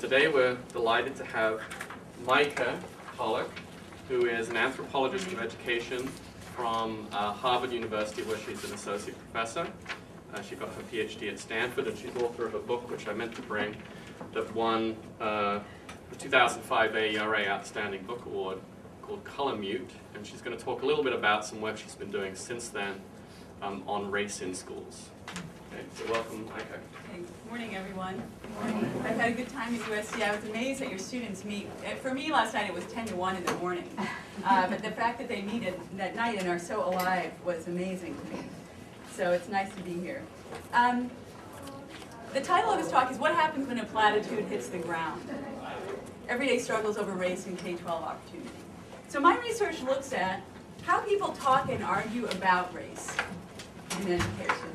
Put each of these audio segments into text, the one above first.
Today we're delighted to have Mica Pollock, who is an anthropologist of education from Harvard University, where she's an associate professor. She got her PhD at Stanford, and she's author of a book, which I meant to bring, that won the 2005 AERA Outstanding Book Award, called Cumulative, and she's going to talk a little bit about some work she's been doing since then on race in schools. Okay, so welcome, Mica. Okay, good morning, everyone. Good morning. I've had a good time at USC. I was amazed that your students meet. For me, last night it was 10 to 1 in the morning. But the fact that they meet at night and are so alive was amazing to me. So it's nice to be here. The title of this talk is What Happens When a Platitude Hits the Ground? Everyday Struggles Over Race and K-12 Opportunity. So my research looks at how people talk and argue about race in education.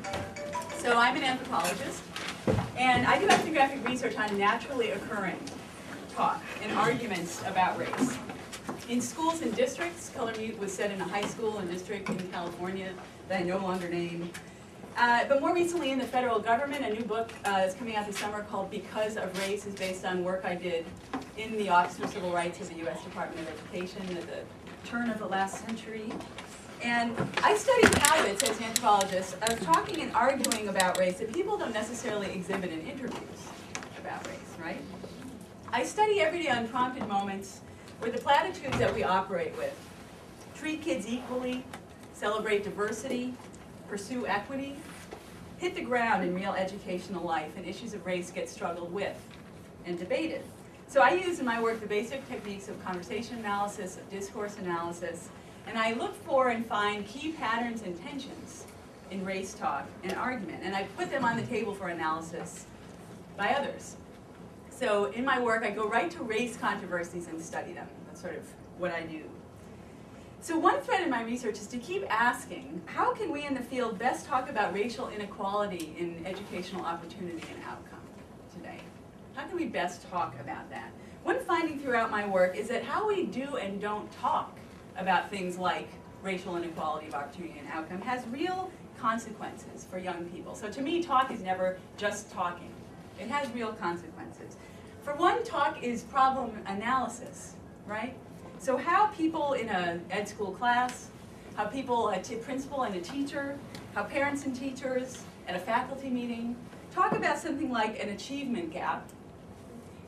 So I'm an anthropologist, and I do ethnographic research on naturally occurring talk and arguments about race. In schools and districts, Color Mute was set in a high school and district in California that I no longer name. But more recently in the federal government, a new book is coming out this summer called Because of Race is based on work I did in the Office for Civil Rights of the U.S. Department of Education at the turn of the last century. And I studied habits as an anthropologist of talking and arguing about race that people don't necessarily exhibit in interviews about race, right? I study everyday unprompted moments where the platitudes that we operate with, treat kids equally, celebrate diversity, pursue equity, hit the ground in real educational life, and issues of race get struggled with and debated. So I use in my work the basic techniques of conversation analysis, of discourse analysis, and I look for and find key patterns and tensions in race talk and argument, and I put them on the table for analysis by others. So in my work, I go right to race controversies and study them. That's sort of what I do. So one thread in my research is to keep asking, how can we in the field best talk about racial inequality in educational opportunity and outcome today? How can we best talk about that? One finding throughout my work is that how we do and don't talk about things like racial inequality of opportunity and outcome has real consequences for young people. So to me, talk is never just talking. It has real consequences. For one, talk is problem analysis, right? So how people in an ed school class, how people, a principal and a teacher, how parents and teachers at a faculty meeting talk about something like an achievement gap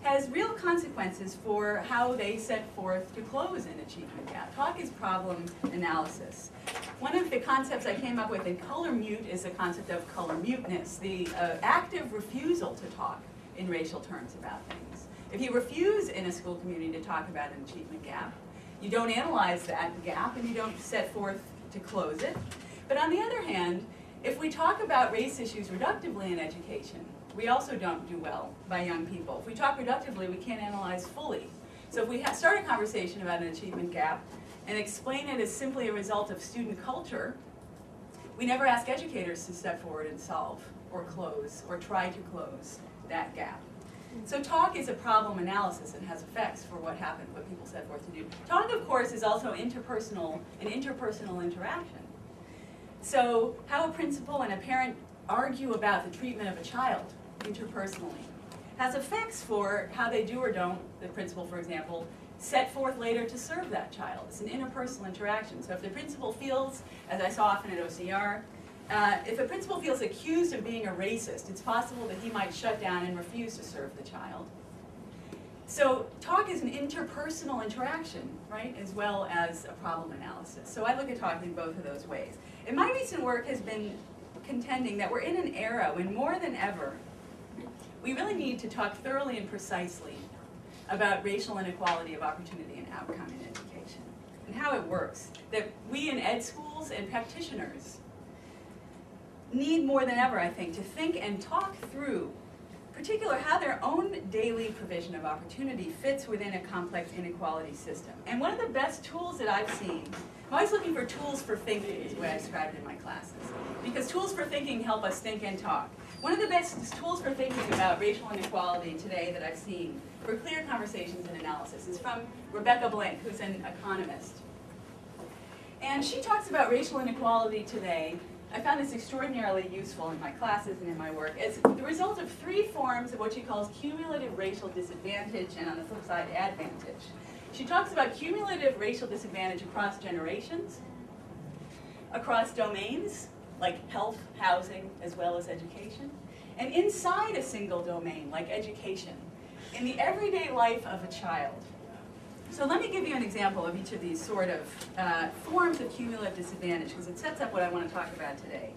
has real consequences for how they set forth to close an achievement gap. Talk is problem analysis. One of the concepts I came up with in Color Mute is the concept of color muteness, the active refusal to talk in racial terms about things. If you refuse in a school community to talk about an achievement gap, you don't analyze that gap and you don't set forth to close it. But on the other hand, if we talk about race issues reductively in education, we also don't do well by young people. If we talk reductively, we can't analyze fully. So if we start a conversation about an achievement gap and explain it as simply a result of student culture, we never ask educators to step forward and solve or close or try to close that gap. So talk is a problem analysis and has effects for what happened, what people set forth to do. Talk, of course, is also an interpersonal interaction. So how a principal and a parent argue about the treatment of a child interpersonally has effects for how they do or don't, the principal, for example, set forth later to serve that child. It's an interpersonal interaction. So if the principal feels, as I saw often at OCR, if a principal feels accused of being a racist, it's possible that he might shut down and refuse to serve the child. So talk is an interpersonal interaction, right, as well as a problem analysis. So I look at talk in both of those ways. And my recent work has been contending that we're in an era when more than ever, we really need to talk thoroughly and precisely about racial inequality of opportunity and outcome in education and how it works. That we in ed schools and practitioners need more than ever, I think, to think and talk through, particular how their own daily provision of opportunity fits within a complex inequality system. And one of the best tools that I've seen, I'm always looking for tools for thinking, is the way I describe it in my classes, because tools for thinking help us think and talk. One of the best tools for thinking about racial inequality today that I've seen for clear conversations and analysis is from Rebecca Blank, who's an economist. And she talks about racial inequality today I found this extraordinarily useful in my classes and in my work as the result of 3 forms of what she calls cumulative racial disadvantage and, on the flip side, advantage. She talks about cumulative racial disadvantage across generations, across domains, like health, housing, as well as education, and inside a single domain, like education, in the everyday life of a child. So let me give you an example of each of these sort of forms of cumulative disadvantage, because it sets up what I want to talk about today.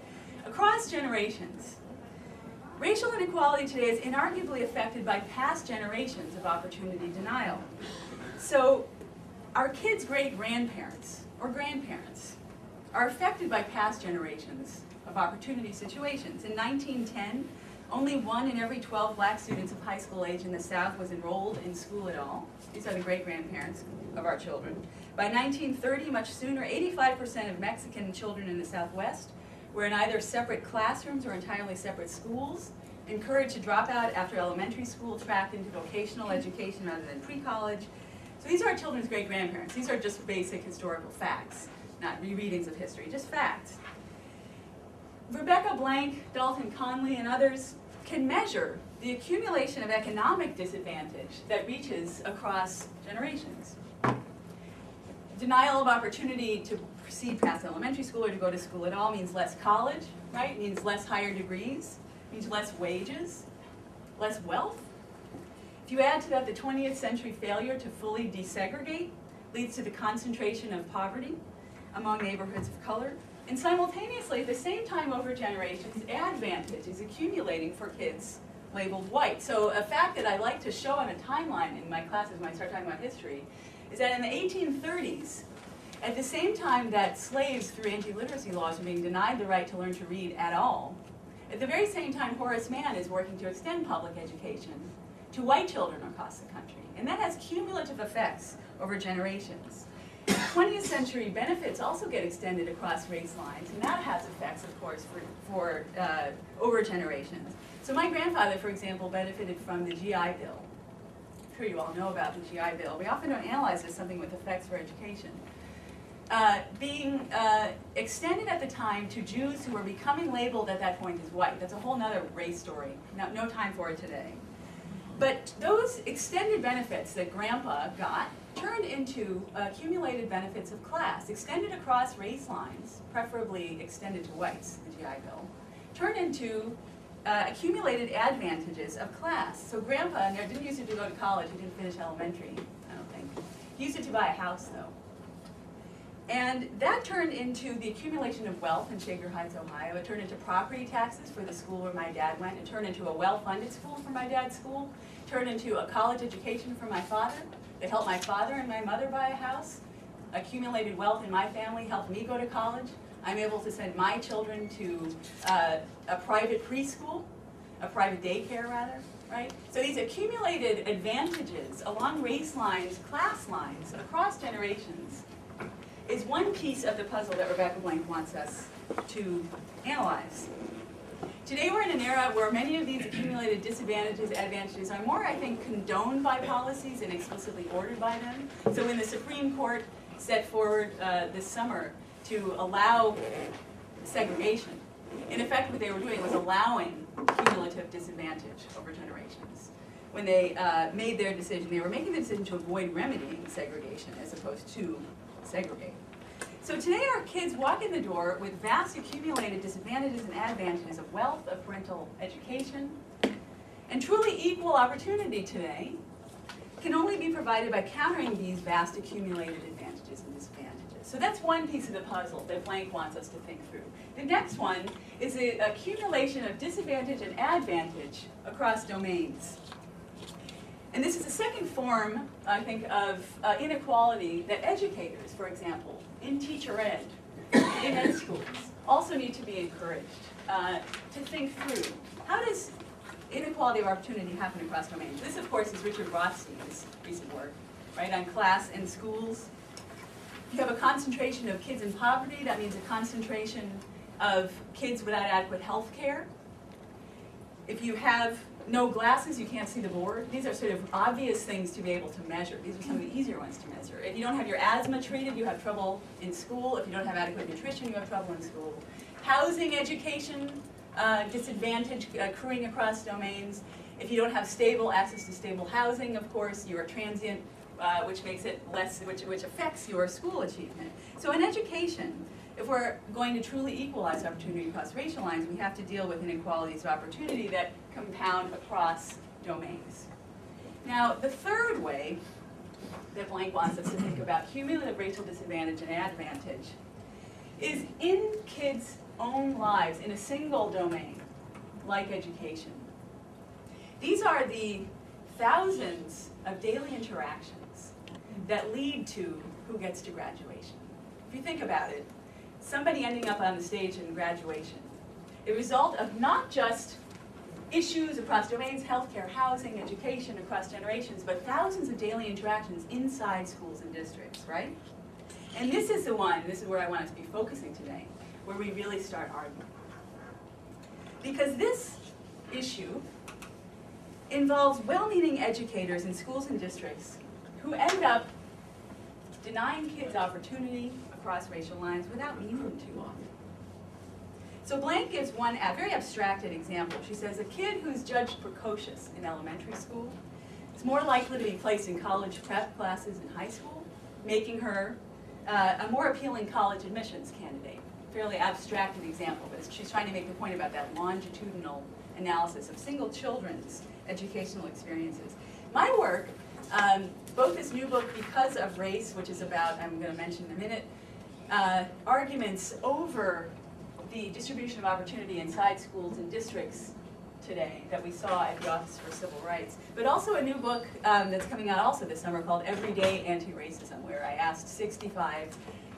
Across generations, racial inequality today is inarguably affected by past generations of opportunity denial. So our kids' great-grandparents or grandparents are affected by past generations of opportunity situations. In 1910, only 1 in every 12 black students of high school age in the South was enrolled in school at all. These are the great-grandparents of our children. By 1930, much sooner, 85% of Mexican children in the Southwest were in either separate classrooms or entirely separate schools, encouraged to drop out after elementary school, tracked into vocational education rather than pre-college. So these are our children's great-grandparents. These are just basic historical facts, not rereadings of history, just facts. Rebecca Blank, Dalton Conley, and others can measure the accumulation of economic disadvantage that reaches across generations. Denial of opportunity to proceed past elementary school or to go to school at all means less college, right? Means less higher degrees, means less wages, less wealth. If you add to that the 20th century failure to fully desegregate, leads to the concentration of poverty among neighborhoods of color. And simultaneously, at the same time over generations, advantage is accumulating for kids labeled white. So a fact that I like to show on a timeline in my classes when I start talking about history is that in the 1830s, at the same time that slaves through anti-literacy laws are being denied the right to learn to read at all, at the very same time Horace Mann is working to extend public education to white children across the country. And that has cumulative effects over generations. 20th century benefits also get extended across race lines, and that has effects, of course, for over generations. So my grandfather, for example, benefited from the GI Bill. I'm sure you all know about the GI Bill. We often don't analyze it as something with effects for education. Being extended at the time to Jews who were becoming labeled at that point as white. That's a whole other race story. No time for it today. But those extended benefits that Grandpa got turned into accumulated benefits of class, extended across race lines, preferably extended to whites, the GI Bill, turned into accumulated advantages of class. So Grandpa didn't use it to go to college, he didn't finish elementary, I don't think. He used it to buy a house, though. And that turned into the accumulation of wealth in Shaker Heights, Ohio. It turned into property taxes for the school where my dad went. It turned into a well-funded school for my dad's school. It turned into a college education for my father. It helped my father and my mother buy a house. Accumulated wealth in my family helped me go to college. I'm able to send my children to a private preschool, a private daycare rather, right? So these accumulated advantages along race lines, class lines, across generations is one piece of the puzzle that Rebecca Blank wants us to analyze. Today we're in an era where many of these accumulated disadvantages, advantages are more, I think, condoned by policies and explicitly ordered by them. So when the Supreme Court set forward this summer to allow segregation, in effect what they were doing was allowing cumulative disadvantage over generations. When they made their decision, they were making the decision to avoid remedying segregation as opposed to segregate. So today our kids walk in the door with vast accumulated disadvantages and advantages of wealth, of parental education, and truly equal opportunity today can only be provided by countering these vast accumulated advantages and disadvantages. So that's one piece of the puzzle that Blank wants us to think through. The next one is the accumulation of disadvantage and advantage across domains. And this is the second form, I think, of inequality that educators, for example, in teacher ed, in ed schools, also need to be encouraged to think through. How does inequality of opportunity happen across domains? This, of course, is Richard Rossier's recent work, right, on class and schools. If you have a concentration of kids in poverty, that means a concentration of kids without adequate health care. If you have no glasses, you can't see the board. These are sort of obvious things to be able to measure. These are some of the easier ones to measure. If you don't have your asthma treated, you have trouble in school. If you don't have adequate nutrition, you have trouble in school. Housing, education, disadvantage accruing across domains. If you don't have stable access to stable housing, of course, you're transient, which makes it less, which affects your school achievement. So in education, if we're going to truly equalize opportunity across racial lines, we have to deal with inequalities of opportunity that compound across domains. Now, the third way that Blank wants us to think about cumulative racial disadvantage and advantage is in kids' own lives in a single domain, like education. These are the thousands of daily interactions that lead to who gets to graduation. If you think about it, somebody ending up on the stage in graduation, a result of not just issues across domains, healthcare, housing, education, across generations, but thousands of daily interactions inside schools and districts, right? And this is the one, this is where I want us to be focusing today, where we really start arguing. Because this issue involves well-meaning educators in schools and districts who end up denying kids opportunity across racial lines without meaning to often. So Blank gives one very abstracted example. She says a kid who's judged precocious in elementary school is more likely to be placed in college prep classes in high school, making her a more appealing college admissions candidate. Fairly abstracted example, but she's trying to make the point about that longitudinal analysis of single children's educational experiences. My work, both this new book, Because of Race, which is about, I'm going to mention in a minute, arguments over the distribution of opportunity inside schools and districts today that we saw at the Office for Civil Rights, but also a new book that's coming out also this summer called Everyday Anti-Racism, where I asked 65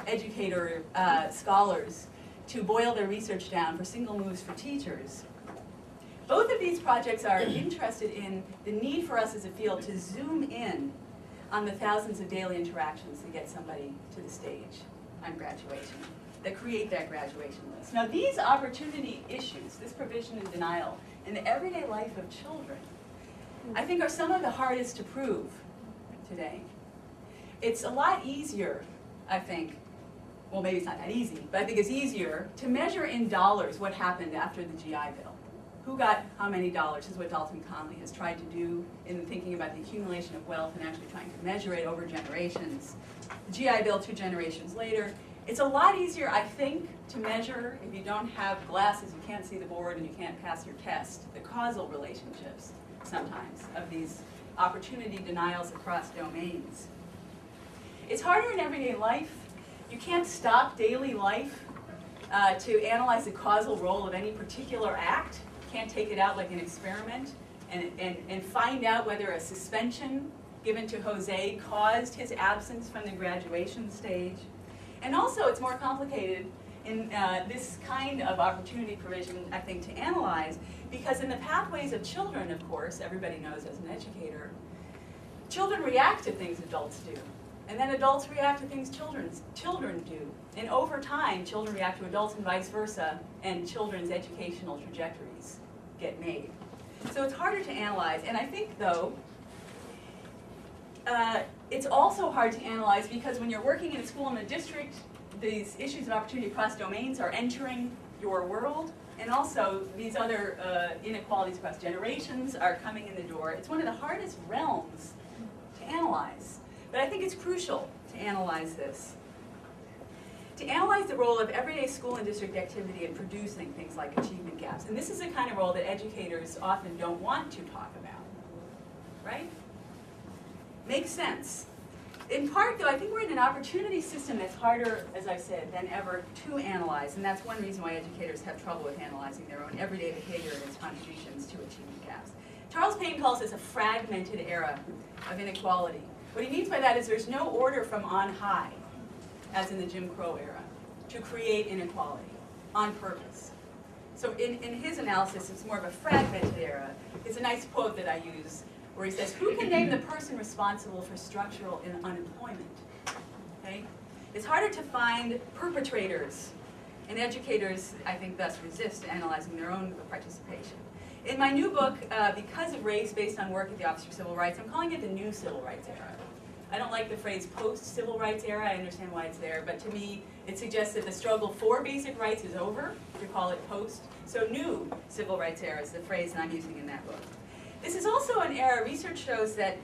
educator scholars to boil their research down for single moves for teachers. Both of these projects are interested in the need for us as a field to zoom in on the thousands of daily interactions that get somebody to the stage on graduation, that create that graduation list. Now these opportunity issues, this provision and denial, in the everyday life of children, I think are some of the hardest to prove today. It's a lot easier, I think, well maybe it's not that easy, but I think it's easier to measure in dollars what happened after the GI Bill. Who got how many dollars is what Dalton Conley has tried to do in thinking about the accumulation of wealth and actually trying to measure it over generations. The GI Bill 2 generations later. It's a lot easier, I think, to measure if you don't have glasses, you can't see the board, and you can't pass your test, the causal relationships sometimes of these opportunity denials across domains. It's harder in everyday life. You can't stop daily life to analyze the causal role of any particular act. You can't take it out like an experiment and find out whether a suspension given to Jose caused his absence from the graduation stage. And also, it's more complicated in this kind of opportunity provision, I think, to analyze, because in the pathways of children, of course, everybody knows as an educator, children react to things adults do. And then adults react to things children do. And over time, children react to adults and vice versa, and children's educational trajectories get made. So it's harder to analyze. And I think, though, it's also hard to analyze because when you're working in a school in a district, these issues of opportunity across domains are entering your world, and also these other inequalities across generations are coming in the door. It's one of the hardest realms to analyze, but I think it's crucial to analyze this. To analyze the role of everyday school and district activity in producing things like achievement gaps. And this is the kind of role that educators often don't want to talk about, right? Makes sense. In part, though, I think we're in an opportunity system that's harder, as I said, than ever to analyze, and that's one reason why educators have trouble with analyzing their own everyday behavior and its contributions to achievement gaps. Charles Payne calls this a fragmented era of inequality. What he means by that is there's no order from on high, as in the Jim Crow era, to create inequality on purpose. So in his analysis, it's more of a fragmented era. It's a nice quote that I use, where he says, who can name the person responsible for structural unemployment? Okay? It's harder to find perpetrators, and educators, I think, thus resist analyzing their own participation. In my new book, Because of Race, based on work at the Office for Civil Rights, I'm calling it the New Civil Rights Era. I don't like the phrase post-civil rights era. I understand why it's there, but to me, it suggests that the struggle for basic rights is over, to call it post. So new civil rights era is the phrase that I'm using in that book. This is also an era, research shows that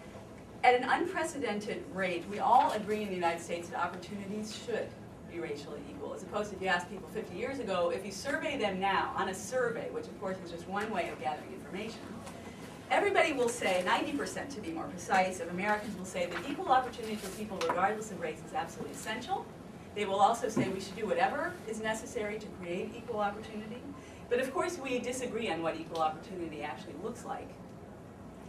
at an unprecedented rate, we all agree in the United States that opportunities should be racially equal, as opposed to if you ask people 50 years ago, if you survey them now on a survey, which of course is just one way of gathering information, everybody will say, 90% to be more precise, of Americans will say that equal opportunity for people regardless of race is absolutely essential. They will also say we should do whatever is necessary to create equal opportunity. But of course we disagree on what equal opportunity actually looks like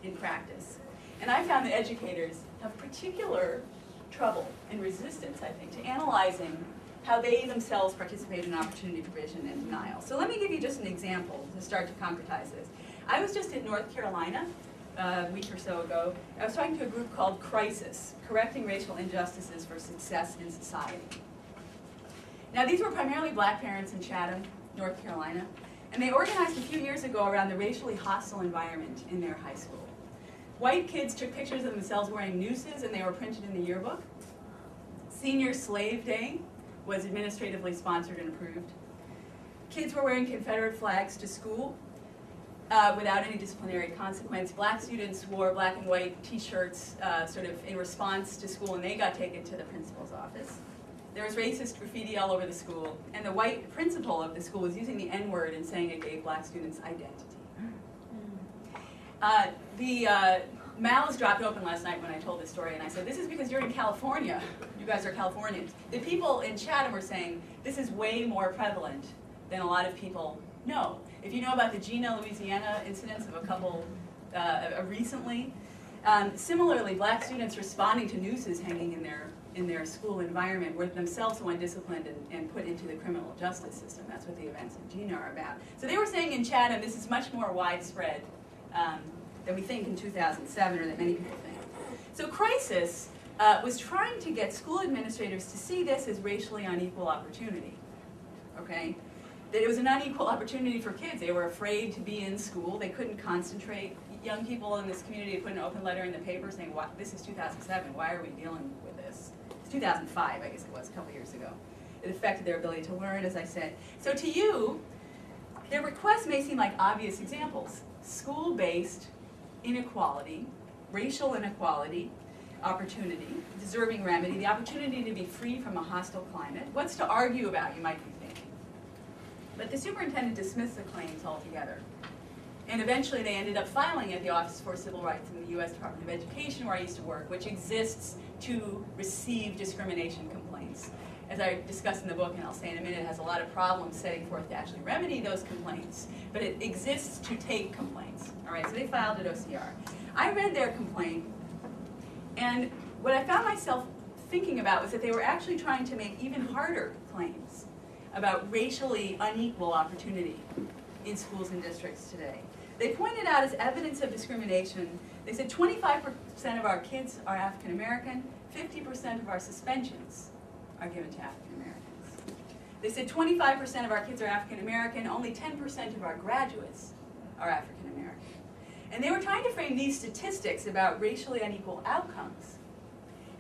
in practice. And I found that educators have particular trouble and resistance, I think, to analyzing how they themselves participate in opportunity provision and denial. So let me give you just an example to start to concretize this. I was just in North Carolina a week or so ago. I was talking to a group called Crisis, Correcting Racial Injustices for Success in Society. Now these were primarily black parents in Chatham, North Carolina, and they organized a few years ago around the racially hostile environment in their high school. White kids took pictures of themselves wearing nooses and they were printed in the yearbook. Senior Slave Day was administratively sponsored and approved. Kids were wearing Confederate flags to school without any disciplinary consequence. Black students wore black and white t-shirts sort of in response to school, and they got taken to the principal's office. There was racist graffiti all over the school, and the white principal of the school was using the N-word and saying it gave black students identity. The mouths dropped open last night when I told this story, and I said, this is because you're in California. You guys are Californians. The people in Chatham were saying, this is way more prevalent than a lot of people know. If you know about the Gina, Louisiana incidents of a couple recently, similarly, black students responding to nooses hanging in their school environment were themselves the one disciplined and put into the criminal justice system. That's what the events of Gina are about. So they were saying in Chatham, this is much more widespread than we think in 2007, or that many people think. So Crisis was trying to get school administrators to see this as racially unequal opportunity, okay? That it was an unequal opportunity for kids. They were afraid to be in school. They couldn't concentrate. Young people in this community put an open letter in the paper saying, this is 2007, why are we dealing with this? It's 2005, I guess it was, a couple years ago. It affected their ability to learn, as I said. So to you, their requests may seem like obvious examples. School-based inequality, racial inequality, opportunity, deserving remedy, the opportunity to be free from a hostile climate. What's to argue about, you might be thinking. But the superintendent dismissed the claims altogether. And eventually they ended up filing at the Office for Civil Rights in the U.S. Department of Education, where I used to work, which exists to receive discrimination complaints. As I discuss in the book, and I'll say in a minute, it has a lot of problems setting forth to actually remedy those complaints, but it exists to take complaints. All right, so they filed at OCR. I read their complaint, and what I found myself thinking about was that they were actually trying to make even harder claims about racially unequal opportunity in schools and districts today. They pointed out as evidence of discrimination, they said 25% of our kids are African American, 50% of our suspensions are given to African Americans. They said 25% of our kids are African American, only 10% of our graduates are African American. And they were trying to frame these statistics about racially unequal outcomes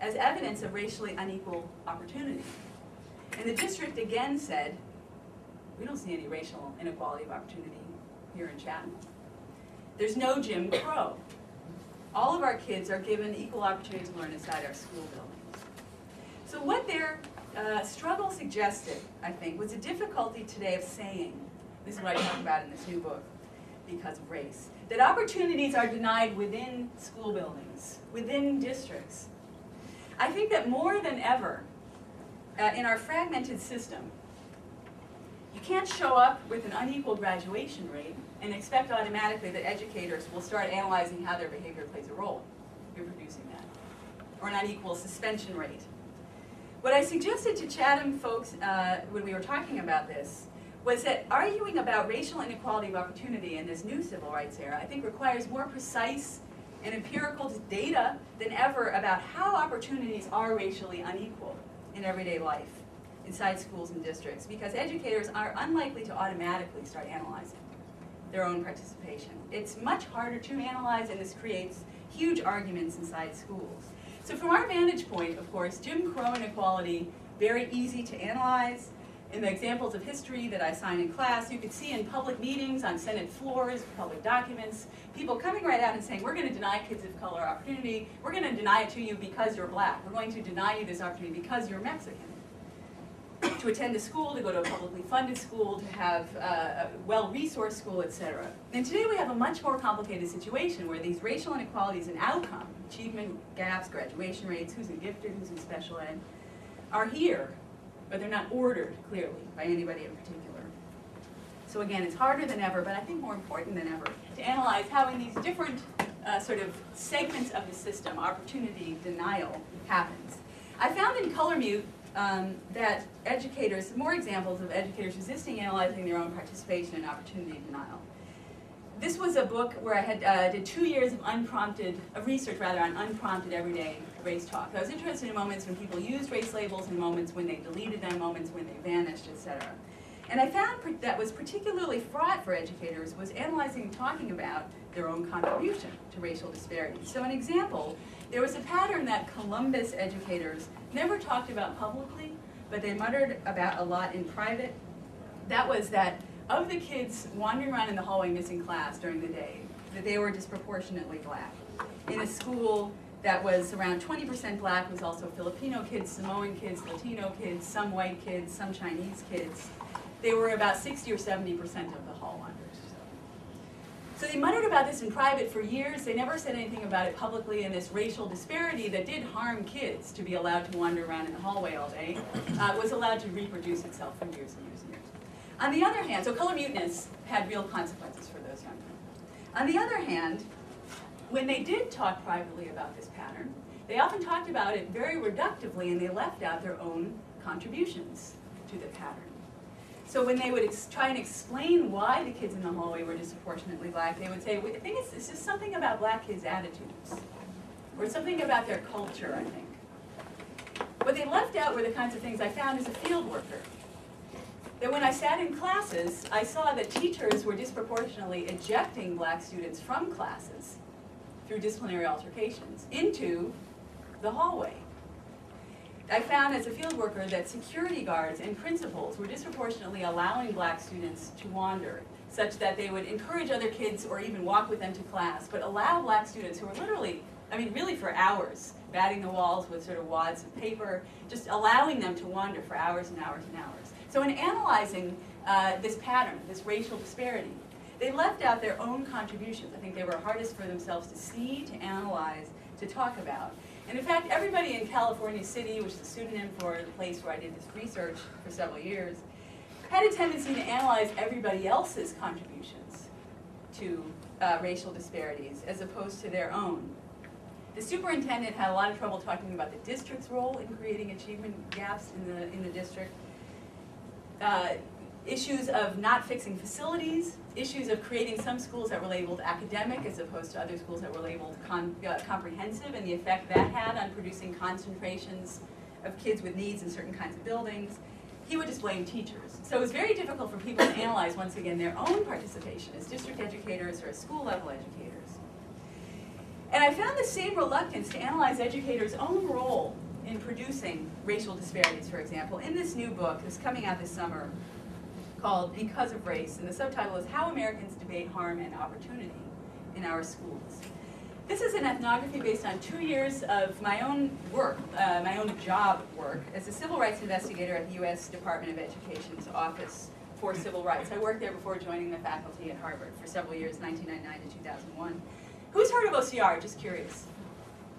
as evidence of racially unequal opportunity. And the district again said, we don't see any racial inequality of opportunity here in Chatham. There's no Jim Crow. All of our kids are given equal opportunity to learn inside our school buildings. So what their struggle suggested, I think, was a difficulty today of saying, this is what I talk about in this new book, because of race, that opportunities are denied within school buildings, within districts. I think that more than ever, in our fragmented system, you can't show up with an unequal graduation rate and expect automatically that educators will start analyzing how their behavior plays a role in producing that, or an unequal suspension rate. What I suggested to Chatham folks when we were talking about this was that arguing about racial inequality of opportunity in this new civil rights era, I think, requires more precise and empirical data than ever about how opportunities are racially unequal in everyday life inside schools and districts, because educators are unlikely to automatically start analyzing their own participation. It's much harder to analyze, and this creates huge arguments inside schools. So from our vantage point, of course, Jim Crow inequality, very easy to analyze. In the examples of history that I assign in class, you could see in public meetings, on Senate floors, public documents, people coming right out and saying, we're going to deny kids of color opportunity. We're going to deny it to you because you're black. We're going to deny you this opportunity because you're Mexican. To attend a school, to go to a publicly funded school, to have a well-resourced school, etc. And today we have a much more complicated situation where these racial inequalities in outcome, achievement gaps, graduation rates, who's in gifted, who's in special ed, are here, but they're not ordered clearly by anybody in particular. So again, it's harder than ever, but I think more important than ever, to analyze how in these different sort of segments of the system, opportunity denial happens. I found in Color Mute that educators, more examples of educators resisting analyzing their own participation in opportunity denial. This was a book where I had did 2 years of research on unprompted everyday race talk. I was interested in moments when people used race labels and moments when they deleted them, moments when they vanished, etc. And I found that was particularly fraught for educators was analyzing and talking about their own contribution to racial disparities. So an example, there was a pattern that Columbus educators never talked about publicly, but they muttered about a lot in private. That was that of the kids wandering around in the hallway missing class during the day, that they were disproportionately black. In a school that was around 20% black, was also Filipino kids, Samoan kids, Latino kids, some white kids, some Chinese kids. They were about 60 or 70% of the hall wanders. So they muttered about this in private for years. They never said anything about it publicly, and this racial disparity that did harm kids to be allowed to wander around in the hallway all day was allowed to reproduce itself for years and years and years. On the other hand, so color muteness had real consequences for those young people. On the other hand, when they did talk privately about this pattern, they often talked about it very reductively, and they left out their own contributions to the pattern. So when they would try and explain why the kids in the hallway were disproportionately black, they would say, I think it's just something about black kids' attitudes, or something about their culture, I think. What they left out were the kinds of things I found as a field worker. That when I sat in classes, I saw that teachers were disproportionately ejecting black students from classes through disciplinary altercations into the hallway. I found as a field worker that security guards and principals were disproportionately allowing black students to wander, such that they would encourage other kids or even walk with them to class, but allow black students who were literally, really for hours, batting the walls with sort of wads of paper, just allowing them to wander for hours and hours and hours. So in analyzing this pattern, this racial disparity, they left out their own contributions. I think they were hardest for themselves to see, to analyze, to talk about. And in fact, everybody in California City, which is a pseudonym for the place where I did this research for several years, had a tendency to analyze everybody else's contributions to racial disparities as opposed to their own. The superintendent had a lot of trouble talking about the district's role in creating achievement gaps in the district. Issues of not fixing facilities, issues of creating some schools that were labeled academic as opposed to other schools that were labeled comprehensive, and the effect that had on producing concentrations of kids with needs in certain kinds of buildings. He would just blame teachers. So it was very difficult for people to analyze, once again, their own participation as district educators or as school-level educators. And I found the same reluctance to analyze educators' own role in producing racial disparities, for example, in this new book that's coming out this summer, called Because of Race, and the subtitle is How Americans Debate Harm and Opportunity in Our Schools. This is an ethnography based on 2 years of my own work, my own job work, as a civil rights investigator at the U.S. Department of Education's Office for Civil Rights. I worked there before joining the faculty at Harvard for several years, 1999 to 2001. Who's heard of OCR? Just curious.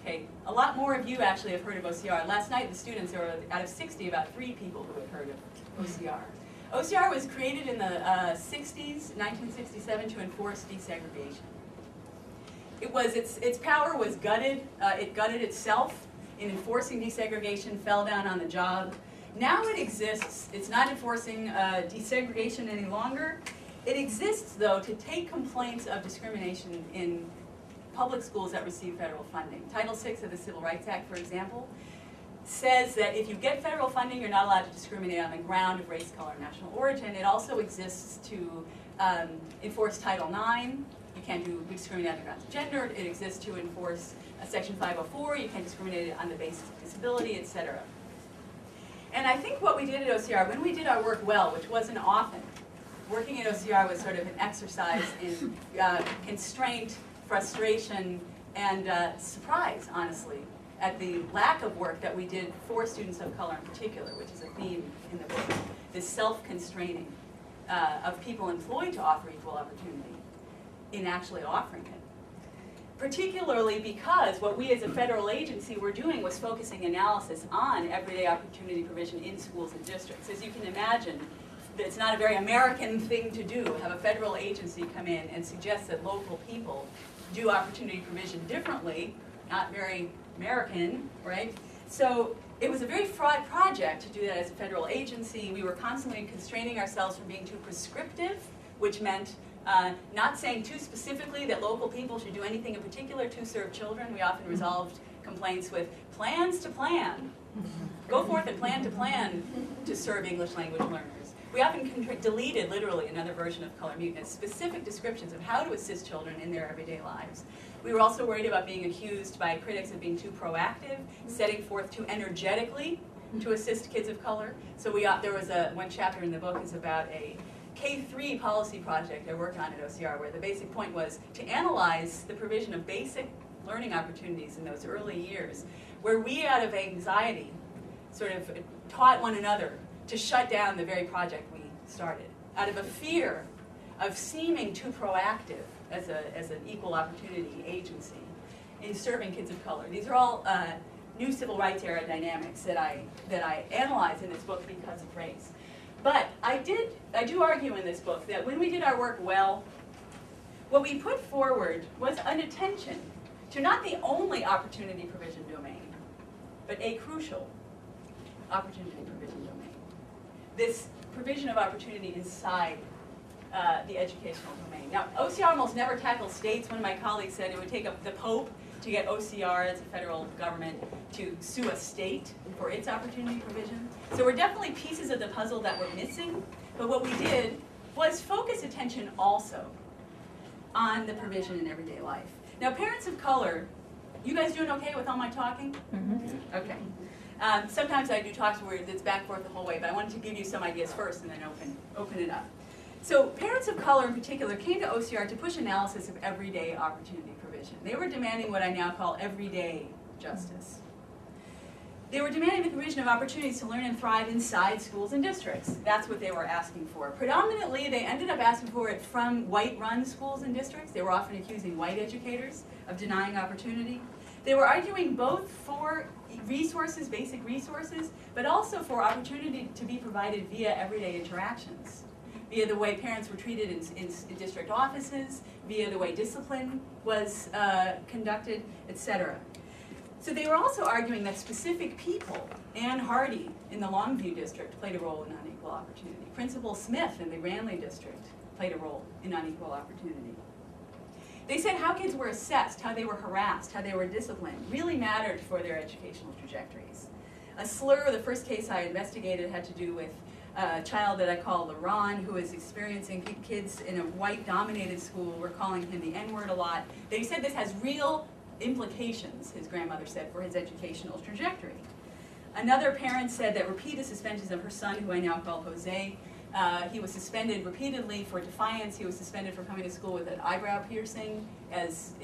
Okay, a lot more of you actually have heard of OCR. Last night, the students, there were out of 60, about 3 people who had heard of OCR. OCR was created in the 60s, 1967, to enforce desegregation. Its power was gutted. It gutted itself in enforcing desegregation, fell down on the job. Now it exists. It's not enforcing desegregation any longer. It exists, though, to take complaints of discrimination in public schools that receive federal funding. Title VI of the Civil Rights Act, for example, says that if you get federal funding, you're not allowed to discriminate on the ground of race, color, and national origin. It also exists to enforce Title IX. You can't discriminate on the grounds of gender. It exists to enforce Section 504, you can't discriminate on the basis of disability, etc. And I think what we did at OCR, when we did our work well, which wasn't often, working at OCR was sort of an exercise in constraint, frustration, and surprise, honestly, at the lack of work that we did for students of color in particular, which is a theme in the book, this self-constraining of people employed to offer equal opportunity in actually offering it. Particularly because what we as a federal agency were doing was focusing analysis on everyday opportunity provision in schools and districts. As you can imagine, it's not a very American thing to do, have a federal agency come in and suggest that local people do opportunity provision differently, not very American, right? So it was a very fraught project to do that as a federal agency. We were constantly constraining ourselves from being too prescriptive, which meant not saying too specifically that local people should do anything in particular to serve children. We often resolved complaints with plans to plan. Go forth and plan to serve English language learners. We often deleted, literally, another version of color muteness, specific descriptions of how to assist children in their everyday lives. We were also worried about being accused by critics of being too proactive, setting forth too energetically to assist kids of color. So there was one chapter in the book is about a K-3 policy project I worked on at OCR, where the basic point was to analyze the provision of basic learning opportunities in those early years, where we, out of anxiety, sort of taught one another to shut down the very project we started, out of a fear of seeming too proactive as an equal opportunity agency in serving kids of color. These are all new civil rights era dynamics that I analyze in this book because of race. But I do argue in this book that when we did our work well, what we put forward was an attention to not the only opportunity provision domain, but a crucial opportunity provision domain. This provision of opportunity inside the educational domain. Now, OCR almost never tackles states. One of my colleagues said it would take up the Pope to get OCR as a federal government to sue a state for its opportunity provision. So we're definitely pieces of the puzzle that we're missing, but what we did was focus attention also on the provision in everyday life. Now, parents of color, you guys doing okay with all my talking? Mm-hmm. Okay. Sometimes I do talks where it's back and forth the whole way, but I wanted to give you some ideas first and then open it up. So parents of color in particular came to OCR to push analysis of everyday opportunity provision. They were demanding what I now call everyday justice. They were demanding the provision of opportunities to learn and thrive inside schools and districts. That's what they were asking for. Predominantly, they ended up asking for it from white-run schools and districts. They were often accusing white educators of denying opportunity. They were arguing both for resources, basic resources, but also for opportunity to be provided via everyday interactions, via the way parents were treated in district offices, via the way discipline was conducted, etc. So they were also arguing that specific people, Ann Hardy in the Longview district played a role in unequal opportunity. Principal Smith in the Granley district played a role in unequal opportunity. They said how kids were assessed, how they were harassed, how they were disciplined really mattered for their educational trajectories. A slur, the first case I investigated, had to do with a child that I call LaRon, who is experiencing kids in a white-dominated school were calling him the N-word a lot. They said this has real implications, his grandmother said, for his educational trajectory. Another parent said that repeated suspensions of her son, who I now call Jose, he was suspended repeatedly for defiance. He was suspended for coming to school with an eyebrow piercing, as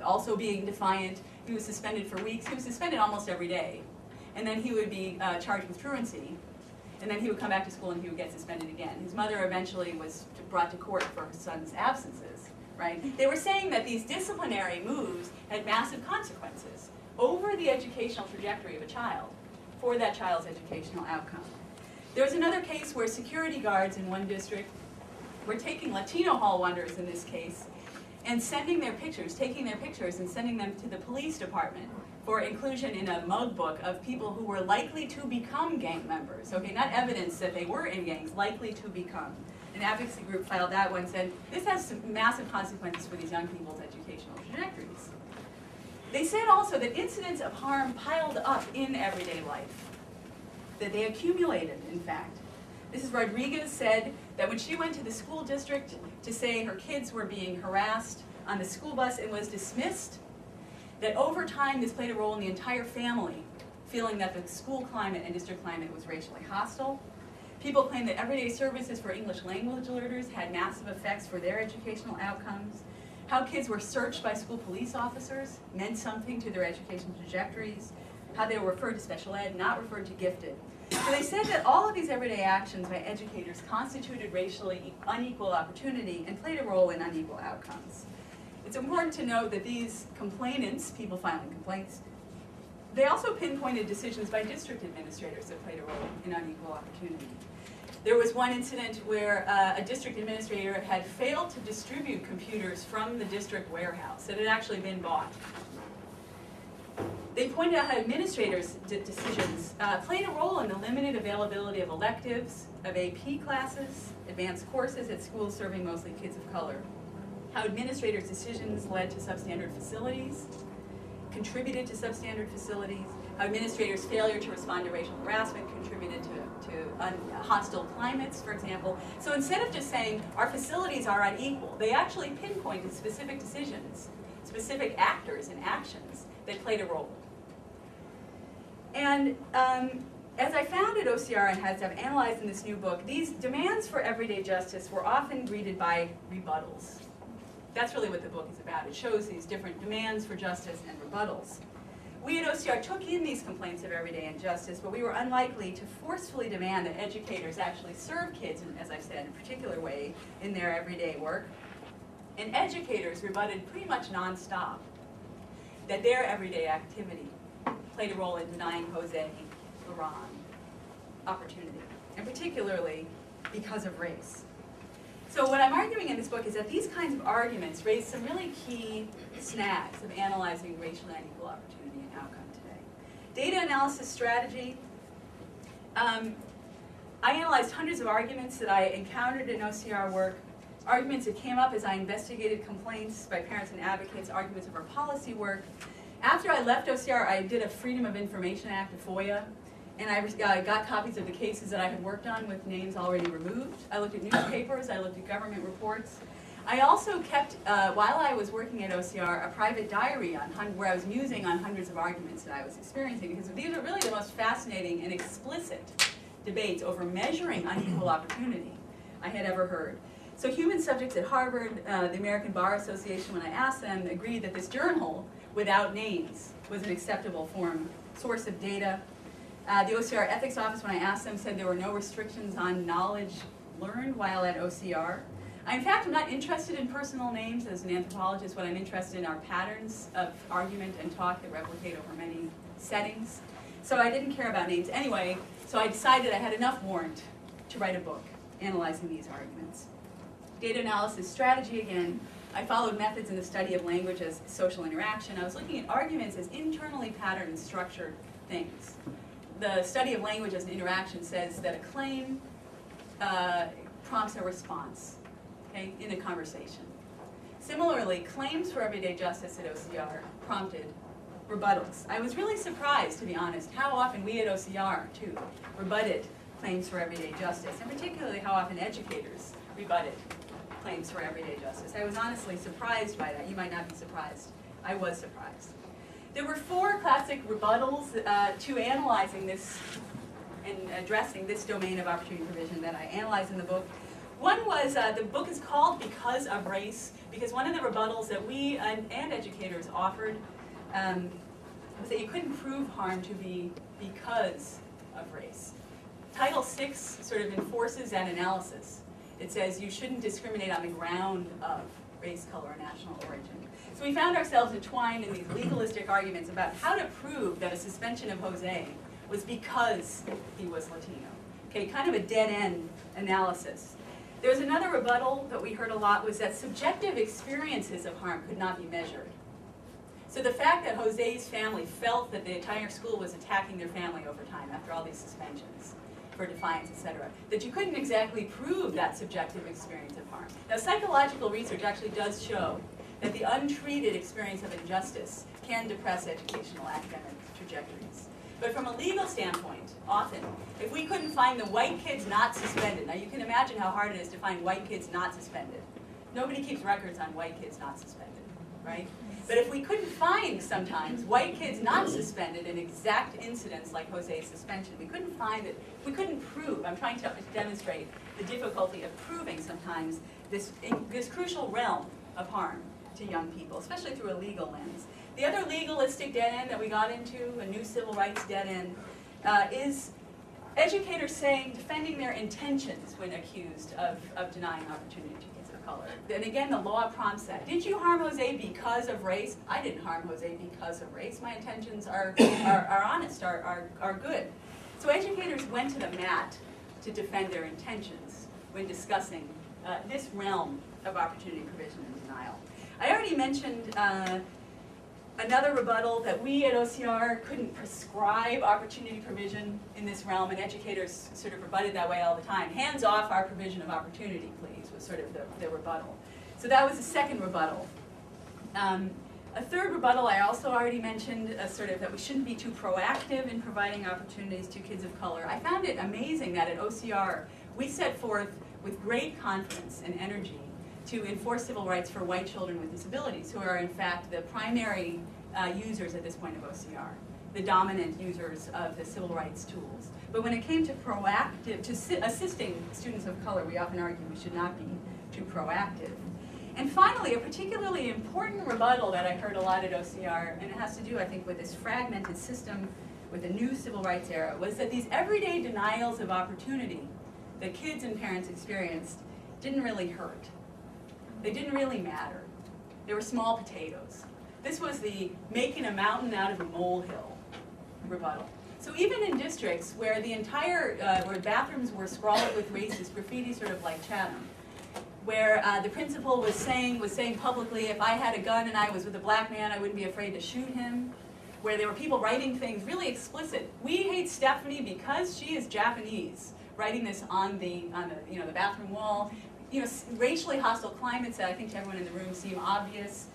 also being defiant. He was suspended for weeks. He was suspended almost every day. And then he would be charged with truancy. And then he would come back to school and he would get suspended again. His mother eventually was brought to court for her son's absences, right? They were saying that these disciplinary moves had massive consequences over the educational trajectory of a child for that child's educational outcome. There was another case where security guards in one district were taking Latino hall wonders in this case and sending their pictures, taking their pictures and sending them to the police department for inclusion in a mug book of people who were likely to become gang members. Okay, not evidence that they were in gangs, likely to become. An advocacy group filed that one and said, this has some massive consequences for these young people's educational trajectories. They said also that incidents of harm piled up in everyday life, that they accumulated, in fact. Mrs. Rodriguez said that when she went to the school district to say her kids were being harassed on the school bus and was dismissed, that over time this played a role in the entire family feeling that the school climate and district climate was racially hostile. People claim that everyday services for English language learners had massive effects for their educational outcomes. How kids were searched by school police officers meant something to their educational trajectories. How they were referred to special ed, not referred to gifted. So they said that all of these everyday actions by educators constituted racially unequal opportunity and played a role in unequal outcomes. It's important to note that these complainants, people filing complaints, they also pinpointed decisions by district administrators that played a role in unequal opportunity. There was one incident where a district administrator had failed to distribute computers from the district warehouse that had actually been bought. They pointed out how administrators' decisions played a role in the limited availability of electives, of AP classes, advanced courses at schools serving mostly kids of color. How administrators' decisions led to substandard facilities, contributed to substandard facilities, how administrators' failure to respond to racial harassment contributed to hostile climates, for example. So instead of just saying our facilities are unequal, they actually pinpointed specific decisions, specific actors and actions that played a role. And as I found at OCR and as I've analyzed in this new book, these demands for everyday justice were often greeted by rebuttals. That's really what the book is about. It shows these different demands for justice and rebuttals. We at OCR took in these complaints of everyday injustice, but we were unlikely to forcefully demand that educators actually serve kids, as I've said, in a particular way in their everyday work. And educators rebutted pretty much nonstop that their everyday activity played a role in denying Jose Laron opportunity, and particularly because of race. So what I'm arguing in this book is that these kinds of arguments raise some really key snags of analyzing racial unequal opportunity and outcome today. Data analysis strategy. I analyzed hundreds of arguments that I encountered in OCR work, arguments that came up as I investigated complaints by parents and advocates, arguments of our policy work. After I left OCR, I did a Freedom of Information Act, a FOIA, and I got copies of the cases that I had worked on with names already removed. I looked at newspapers, I looked at government reports. I also kept, while I was working at OCR, a private diary on where I was musing on hundreds of arguments that I was experiencing, because these are really the most fascinating and explicit debates over measuring unequal opportunity I had ever heard. So human subjects at Harvard, the American Bar Association, when I asked them, agreed that this journal, without names, was an acceptable source of data. The OCR Ethics Office, when I asked them, said there were no restrictions on knowledge learned while at OCR. In fact, I'm not interested in personal names as an anthropologist. What I'm interested in are patterns of argument and talk that replicate over many settings. So I didn't care about names anyway, so I decided I had enough warrant to write a book analyzing these arguments. Data analysis strategy, again, I followed methods in the study of language as social interaction. I was looking at arguments as internally patterned and structured things. The study of language as an interaction says that a claim prompts a response, okay, in a conversation. Similarly, claims for everyday justice at OCR prompted rebuttals. I was really surprised, to be honest, how often we at OCR, too, rebutted claims for everyday justice, and particularly how often educators rebutted claims for everyday justice. I was honestly surprised by that. You might not be surprised. I was surprised. There were 4 classic rebuttals to analyzing this and addressing this domain of opportunity provision that I analyzed in the book. One was, the book is called Because of Race, because one of the rebuttals that we and educators offered was that you couldn't prove harm to be because of race. Title VI sort of enforces that analysis. It says you shouldn't discriminate on the ground of race, color, or national origin. So we found ourselves entwined in these legalistic arguments about how to prove that a suspension of Jose was because he was Latino. Okay, kind of a dead-end analysis. There was another rebuttal that we heard a lot, was that subjective experiences of harm could not be measured. So the fact that Jose's family felt that the entire school was attacking their family over time after all these suspensions for defiance, etc., that you couldn't exactly prove that subjective experience of harm. Now, psychological research actually does show that the untreated experience of injustice can depress educational academic trajectories. But from a legal standpoint, often, if we couldn't find the white kids not suspended, now you can imagine how hard it is to find white kids not suspended. Nobody keeps records on white kids not suspended, right? But if we couldn't find sometimes white kids not suspended in exact incidents like Jose's suspension, we couldn't find it, we couldn't prove, I'm trying to demonstrate the difficulty of proving sometimes this crucial realm of harm to young people, especially through a legal lens. The other legalistic dead end that we got into, a new civil rights dead end, is educators defending their intentions when accused of denying opportunity to kids of color. And again, the law prompts that. Did you harm Jose because of race? I didn't harm Jose because of race. My intentions are honest, are good. So educators went to the mat to defend their intentions when discussing this realm of opportunity provision and denial. I already mentioned another rebuttal that we at OCR couldn't prescribe opportunity provision in this realm, and educators sort of rebutted that way all the time. Hands off our provision of opportunity, please, was sort of the rebuttal. So that was the second rebuttal. A third rebuttal I also already mentioned, sort of that we shouldn't be too proactive in providing opportunities to kids of color. I found it amazing that at OCR we set forth with great confidence and energy to enforce civil rights for white children with disabilities, who are in fact the primary users at this point of OCR, the dominant users of the civil rights tools. But when it came to assisting students of color, we often argue we should not be too proactive. And finally, a particularly important rebuttal that I heard a lot at OCR, and it has to do, I think, with this fragmented system with the new civil rights era, was that these everyday denials of opportunity that kids and parents experienced didn't really hurt. They didn't really matter. They were small potatoes. This was the making a mountain out of a molehill rebuttal. So even in districts where the entire, where bathrooms were scrawled with racist graffiti, sort of like Chatham, where the principal was saying publicly, if I had a gun and I was with a black man, I wouldn't be afraid to shoot him, where there were people writing things really explicit. We hate Stephanie because she is Japanese, writing this on the bathroom wall. Racially hostile climates that I think to everyone in the room seem obvious.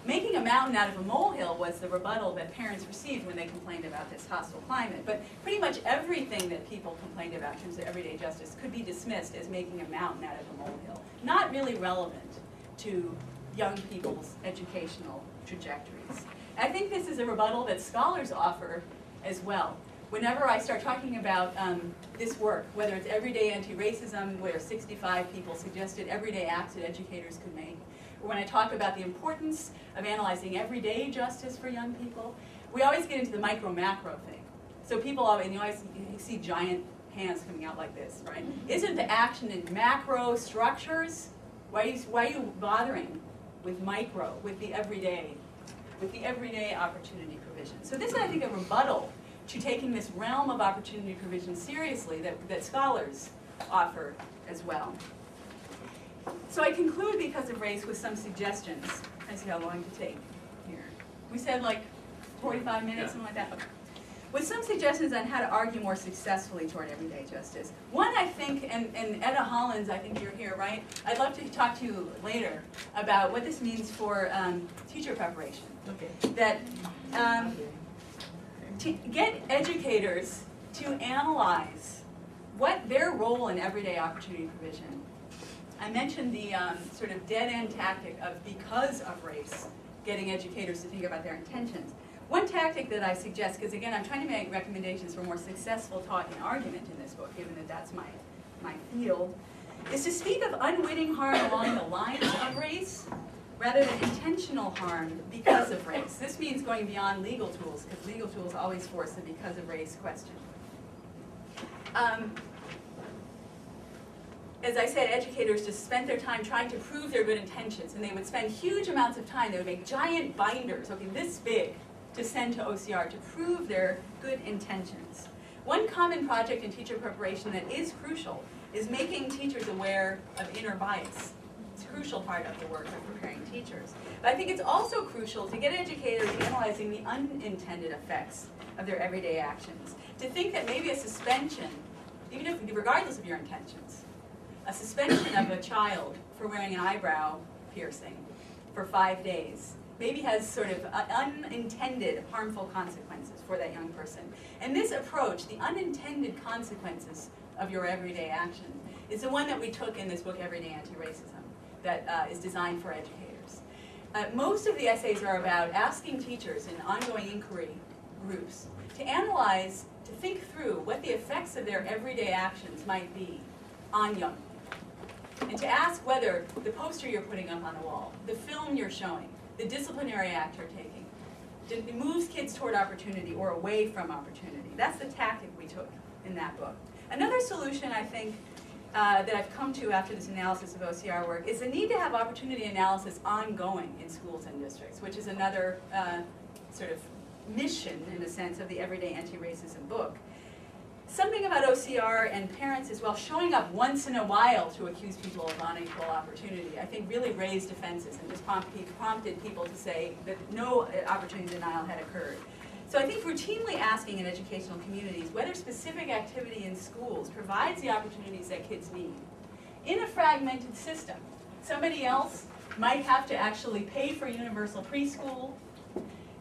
Making a mountain out of a molehill was the rebuttal that parents received when they complained about this hostile climate. But pretty much everything that people complained about in terms of everyday justice could be dismissed as making a mountain out of a molehill. Not really relevant to young people's educational trajectories. I think this is a rebuttal that scholars offer as well. Whenever I start talking about this work, whether it's everyday anti-racism, where 65 people suggested everyday acts that educators could make, or when I talk about the importance of analyzing everyday justice for young people, we always get into the micro-macro thing. So people always, you see giant hands coming out like this, right? Isn't the action in macro structures? Why are you bothering with micro, with the everyday opportunity provision? So this is, I think, a rebuttal to taking this realm of opportunity provision seriously that scholars offer as well. So I conclude, because of race, with some suggestions. I see how long to take here. We said like 45 minutes, something like that. Okay. With some suggestions on how to argue more successfully toward everyday justice. One, I think, and Etta Hollins, I think you're here, right? I'd love to talk to you later about what this means for teacher preparation. Okay. That to get educators to analyze what their role in everyday opportunity provision. I mentioned the sort of dead-end tactic of because of race, getting educators to think about their intentions. One tactic that I suggest, because again, I'm trying to make recommendations for more successful talk and argument in this book, given that that's my field, is to speak of unwitting harm along the lines of race, rather than intentional harm because of race. This means going beyond legal tools, because legal tools always force the because of race question. As I said, educators just spent their time trying to prove their good intentions, and they would spend huge amounts of time. They would make giant binders, okay, this big, to send to OCR to prove their good intentions. One common project in teacher preparation that is crucial is making teachers aware of inner bias. It's a crucial part of the work of preparing teachers. But I think it's also crucial to get educators analyzing the unintended effects of their everyday actions. To think that maybe a suspension, even if, regardless of your intentions, a suspension of a child for wearing an eyebrow piercing for 5 days maybe has sort of unintended harmful consequences for that young person. And this approach, the unintended consequences of your everyday action, is the one that we took in this book, Everyday Anti-Racism, that is designed for educators. most of the essays are about asking teachers in ongoing inquiry groups to analyze, to think through what the effects of their everyday actions might be on young people. And to ask whether the poster you're putting up on the wall, the film you're showing, the disciplinary act you're taking, it moves kids toward opportunity or away from opportunity. That's the tactic we took in that book. Another solution, I think, that I've come to after this analysis of OCR work is the need to have opportunity analysis ongoing in schools and districts, which is another sort of mission, in a sense, of the Everyday Anti-Racism book. Something about OCR and parents as well showing up once in a while to accuse people of unequal opportunity, I think really raised defenses and just prompted people to say that no opportunity denial had occurred. So I think routinely asking in educational communities whether specific activity in schools provides the opportunities that kids need. In a fragmented system, somebody else might have to actually pay for universal preschool.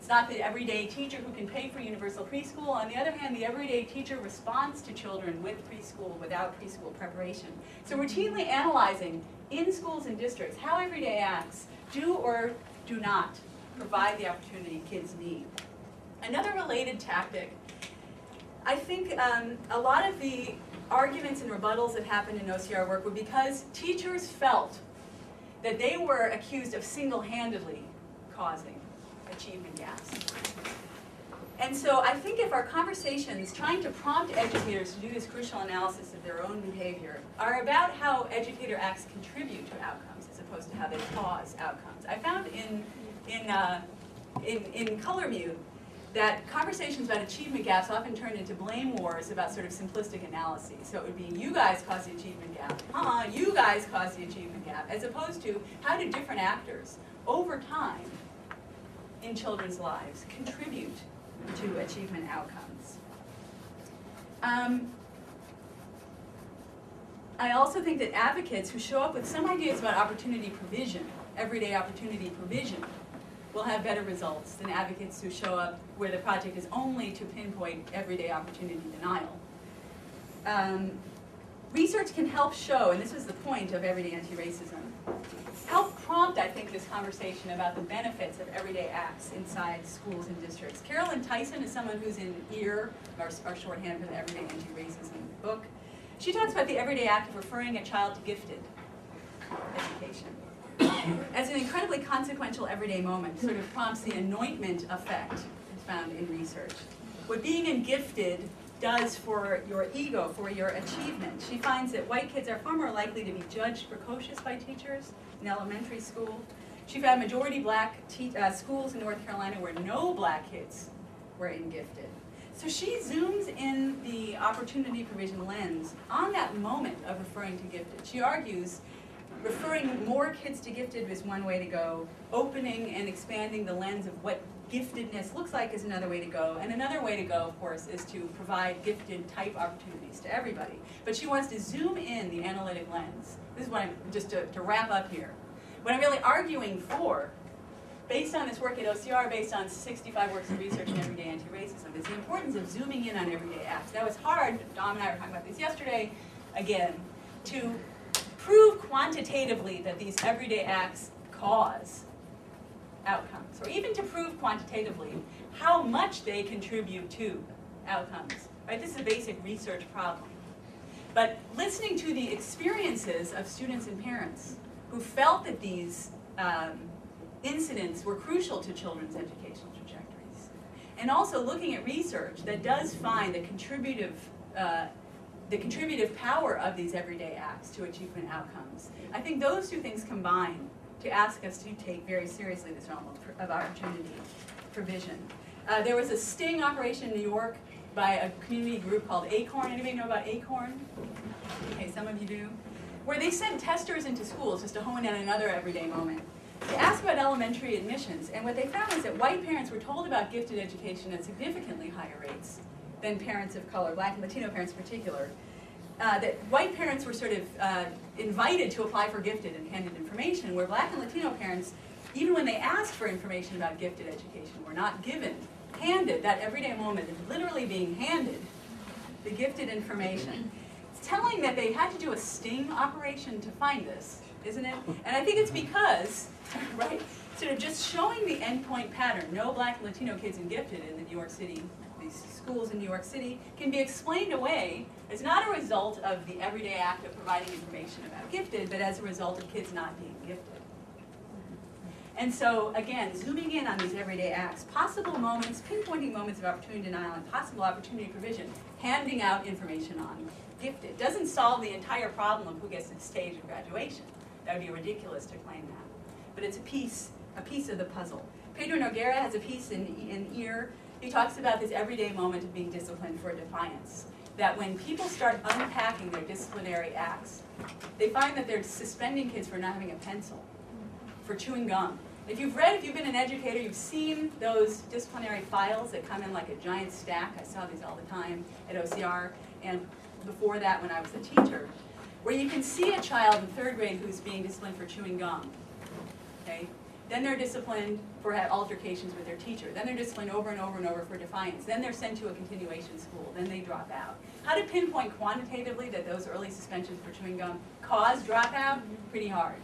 It's not the everyday teacher who can pay for universal preschool. On the other hand, the everyday teacher responds to children with preschool, without preschool preparation. So routinely analyzing in schools and districts how everyday acts do or do not provide the opportunity kids need. Another related tactic, I think a lot of the arguments and rebuttals that happened in OCR work were because teachers felt that they were accused of single-handedly causing achievement gaps. And so I think if our conversations trying to prompt educators to do this crucial analysis of their own behavior are about how educator acts contribute to outcomes as opposed to how they cause outcomes. I found in Color Mute that conversations about achievement gaps often turn into blame wars about sort of simplistic analyses. So it would be, you guys caused the achievement gap, you guys caused the achievement gap, as opposed to how do different actors over time in children's lives contribute to achievement outcomes. I also think that advocates who show up with some ideas about opportunity provision, everyday opportunity provision, will have better results than advocates who show up where the project is only to pinpoint everyday opportunity denial. Research can help show, and this was the point of Everyday Anti-Racism, help prompt, I think, this conversation about the benefits of everyday acts inside schools and districts. Carolyn Tyson is someone who's in EAR, our shorthand for the Everyday Anti-Racism book. She talks about the everyday act of referring a child to gifted education as an incredibly consequential everyday moment, sort of prompts the anointment effect is found in research. What being in gifted does for your ego, for your achievement. She finds that white kids are far more likely to be judged precocious by teachers in elementary school. She found majority black schools in North Carolina where no black kids were in gifted. So she zooms in the opportunity provision lens on that moment of referring to gifted. She argues referring more kids to gifted is one way to go. Opening and expanding the lens of what giftedness looks like is another way to go. And another way to go, of course, is to provide gifted type opportunities to everybody. But she wants to zoom in the analytic lens. This is what I'm, just to wrap up here. What I'm really arguing for, based on this work at OCR, based on 65 works of research in everyday anti-racism, is the importance of zooming in on everyday acts. Now it's hard, Dom and I were talking about this yesterday, again, to prove quantitatively that these everyday acts cause outcomes, or even to prove quantitatively how much they contribute to outcomes. Right? This is a basic research problem. But listening to the experiences of students and parents who felt that these incidents were crucial to children's educational trajectories, and also looking at research that does find the contributive power of these everyday acts to achievement outcomes. I think those two things combine to ask us to take very seriously this realm of opportunity provision. There was a sting operation in New York by a community group called ACORN. Anybody know about ACORN? Okay, some of you do. Where they sent testers into schools, just to hone in on another everyday moment, to ask about elementary admissions. And what they found was that white parents were told about gifted education at significantly higher rates than parents of color, Black and Latino parents in particular. That white parents were sort of invited to apply for gifted and handed information, where Black and Latino parents, even when they asked for information about gifted education, were not given, handed, that everyday moment of literally being handed the gifted information. It's telling that they had to do a sting operation to find this, isn't it? And I think it's because, right, sort of just showing the endpoint pattern, no Black and Latino kids in gifted in the New York City, these schools in New York City, can be explained away as not a result of the everyday act of providing information about gifted, but as a result of kids not being gifted. And so, again, zooming in on these everyday acts, possible moments, pinpointing moments of opportunity denial and possible opportunity provision, handing out information on gifted, doesn't solve the entire problem of who gets to the stage of graduation. That would be ridiculous to claim that. But it's a piece of the puzzle. Pedro Noguera has a piece in EAR. He talks about this everyday moment of being disciplined for defiance. That when people start unpacking their disciplinary acts, they find that they're suspending kids for not having a pencil, for chewing gum. If you've been an educator, you've seen those disciplinary files that come in like a giant stack. I saw these all the time at OCR, and before that when I was a teacher, where you can see a child in 3rd grade who's being disciplined for chewing gum. Okay? Then they're disciplined for altercations with their teacher. Then they're disciplined over and over and over for defiance. Then they're sent to a continuation school. Then they drop out. How to pinpoint quantitatively that those early suspensions for chewing gum cause dropout? Pretty hard.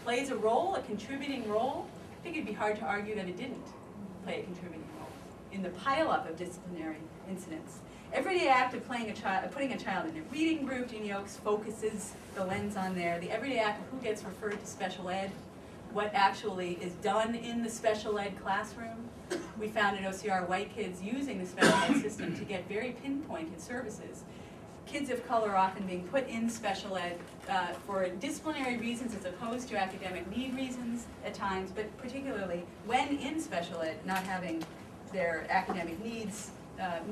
Plays a role, a contributing role? I think it'd be hard to argue that it didn't play a contributing role in the pileup of disciplinary incidents. Everyday act of putting a child in a reading group, Jeannie Oakes focuses the lens on there. The everyday act of who gets referred to special ed, what actually is done in the special ed classroom. We found at OCR white kids using the special ed system to get very pinpointed services. Kids of color often being put in special ed for disciplinary reasons as opposed to academic need reasons at times, but particularly when in special ed, not having their academic needs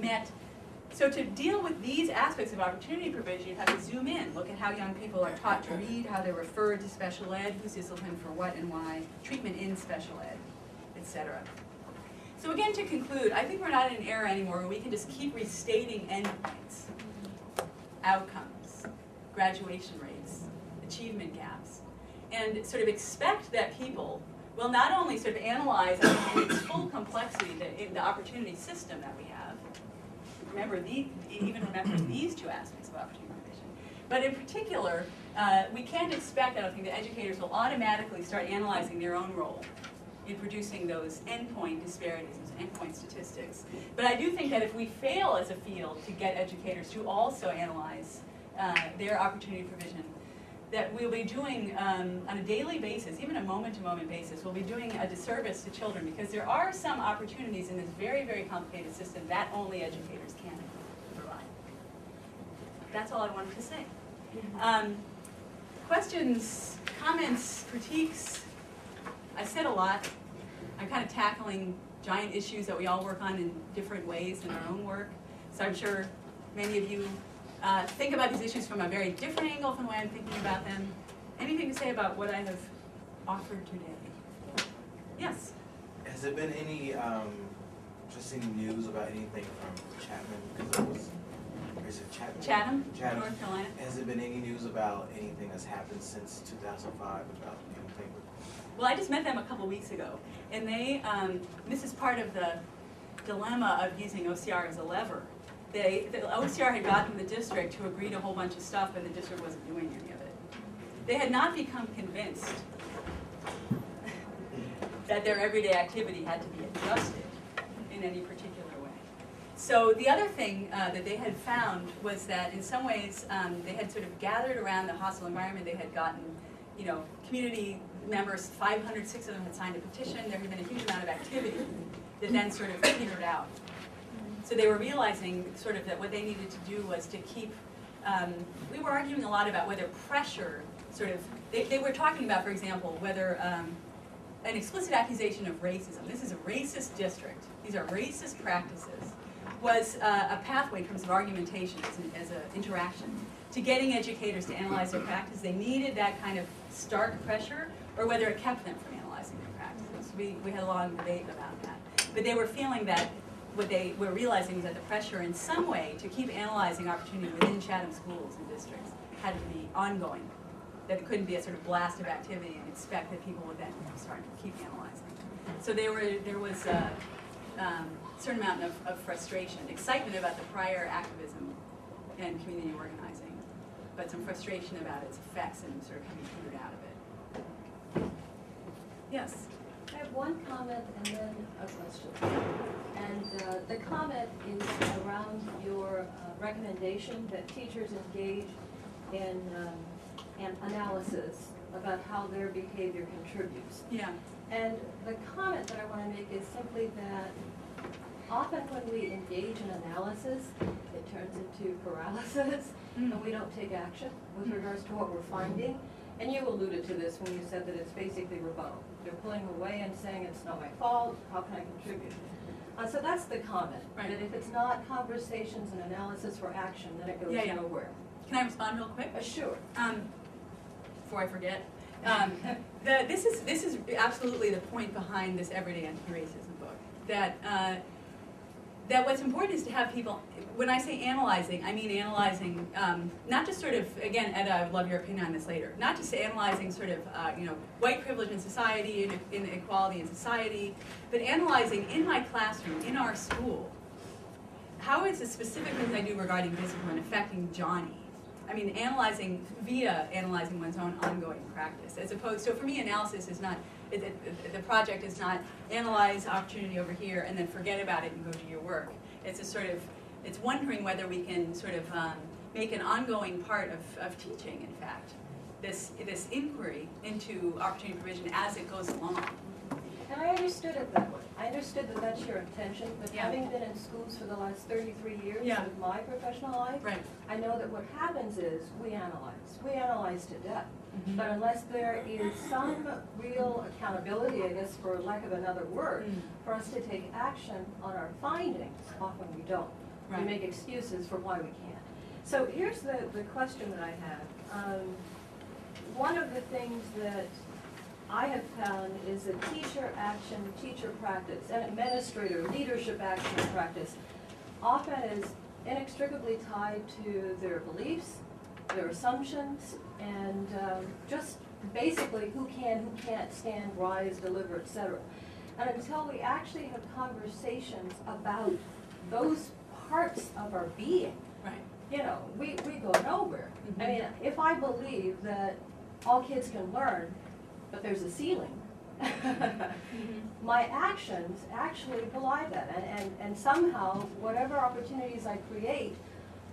met. So to deal with these aspects of opportunity provision, you have to zoom in, look at how young people are taught to read, how they're referred to special ed, who's disciplined for what and why, treatment in special ed, etc. So again, to conclude, I think we're not in an era anymore where we can just keep restating endpoints, outcomes, graduation rates, achievement gaps, and sort of expect that people will not only sort of analyze in its full complexity the opportunity system that we have, remember these two aspects of opportunity provision. But in particular, we can't expect, I don't think, that educators will automatically start analyzing their own role in producing those endpoint disparities, those endpoint statistics. But I do think that if we fail as a field to get educators to also analyze their opportunity provision, that we'll be doing on a daily basis, even a moment-to-moment basis, we'll be doing a disservice to children because there are some opportunities in this very, very complicated system that only educators can provide. That's all I wanted to say. Questions, comments, critiques? I said a lot. I'm kind of tackling giant issues that we all work on in different ways in our own work. So I'm sure many of you think about these issues from a very different angle from the way I'm thinking about them. Anything to say about what I have offered today? Yes? Has there been any interesting news about anything from Chapman? Because it was, is it Chapman? Chatham, North Carolina. Has there been any news about anything that's happened since 2005 about anything? Well, I just met them a couple weeks ago, and they, this is part of the dilemma of using OCR as a lever. The OCR had gotten the district to agree to a whole bunch of stuff, but the district wasn't doing any of it. They had not become convinced that their everyday activity had to be adjusted in any particular way. So the other thing that they had found was that in some ways they had sort of gathered around the hostile environment. They had gotten, community members, 500, 6 of them had signed a petition. There had been a huge amount of activity that then sort of petered out. So they were realizing sort of that what they needed to do was to keep, we were arguing a lot about whether pressure sort of, they were talking about, for example, whether an explicit accusation of racism, this is a racist district, these are racist practices, was a pathway in terms of argumentation as an interaction to getting educators to analyze their practice. They needed that kind of stark pressure, or whether it kept them from analyzing their practices. We had a long debate about that. But they were feeling that what they were realizing was that the pressure in some way to keep analyzing opportunity within Chatham schools and districts had to be ongoing. That it couldn't be a sort of blast of activity and expect that people would then start to keep analyzing. So there was a certain amount of frustration, excitement about the prior activism and community organizing, but some frustration about its effects and sort of having petered out of it. Yes? I have one comment and then a question. And the comment is around your recommendation that teachers engage in an analysis about how their behavior contributes. Yeah. And the comment that I want to make is simply that often when we engage in analysis, it turns into paralysis, and we don't take action with regards to what we're finding. And you alluded to this when you said that it's basically rebuttal. They're pulling away and saying it's not my fault, how can I contribute? So that's the comment, Right. that if it's not conversations and analysis for action, then it goes nowhere. Can I respond real quick? Sure. Before I forget. This is absolutely the point behind this Everyday Anti-Racism book. That what's important is to have people, when I say analyzing, I mean analyzing, not just sort of, again, Etta, I would love your opinion on this later, not just analyzing sort of, white privilege in society and inequality in society, but analyzing in my classroom, in our school, how is the specific things I do regarding discipline affecting Johnny? I mean, analyzing one's own ongoing practice, as opposed, so for me, analysis is not, the project is not analyze opportunity over here and then forget about it and go do your work. It's a sort of, it's wondering whether we can sort of make an ongoing part of teaching, in fact, this inquiry into opportunity provision as it goes along. And I understood it that way. I understood that that's your intention, but Yeah. having been in schools for the last 33 years Yeah. of my professional life, Right. I know that what happens is we analyze. We analyze to death. Mhm. But unless there is some real accountability, I guess for lack of another word, for us to take action on our findings, often we don't. Right. We make excuses for why we can't. So here's the question that I have. One of the things that I have found is a teacher action, teacher practice, and administrator leadership action and practice often is inextricably tied to their beliefs, their assumptions, and just basically who can, who can't stand, rise, deliver, etc. And until we actually have conversations about those parts of our being, Right. we go nowhere. I Mhm. mean, if I believe that all kids can learn, but there's a ceiling, my actions actually belie that. And somehow, whatever opportunities I create,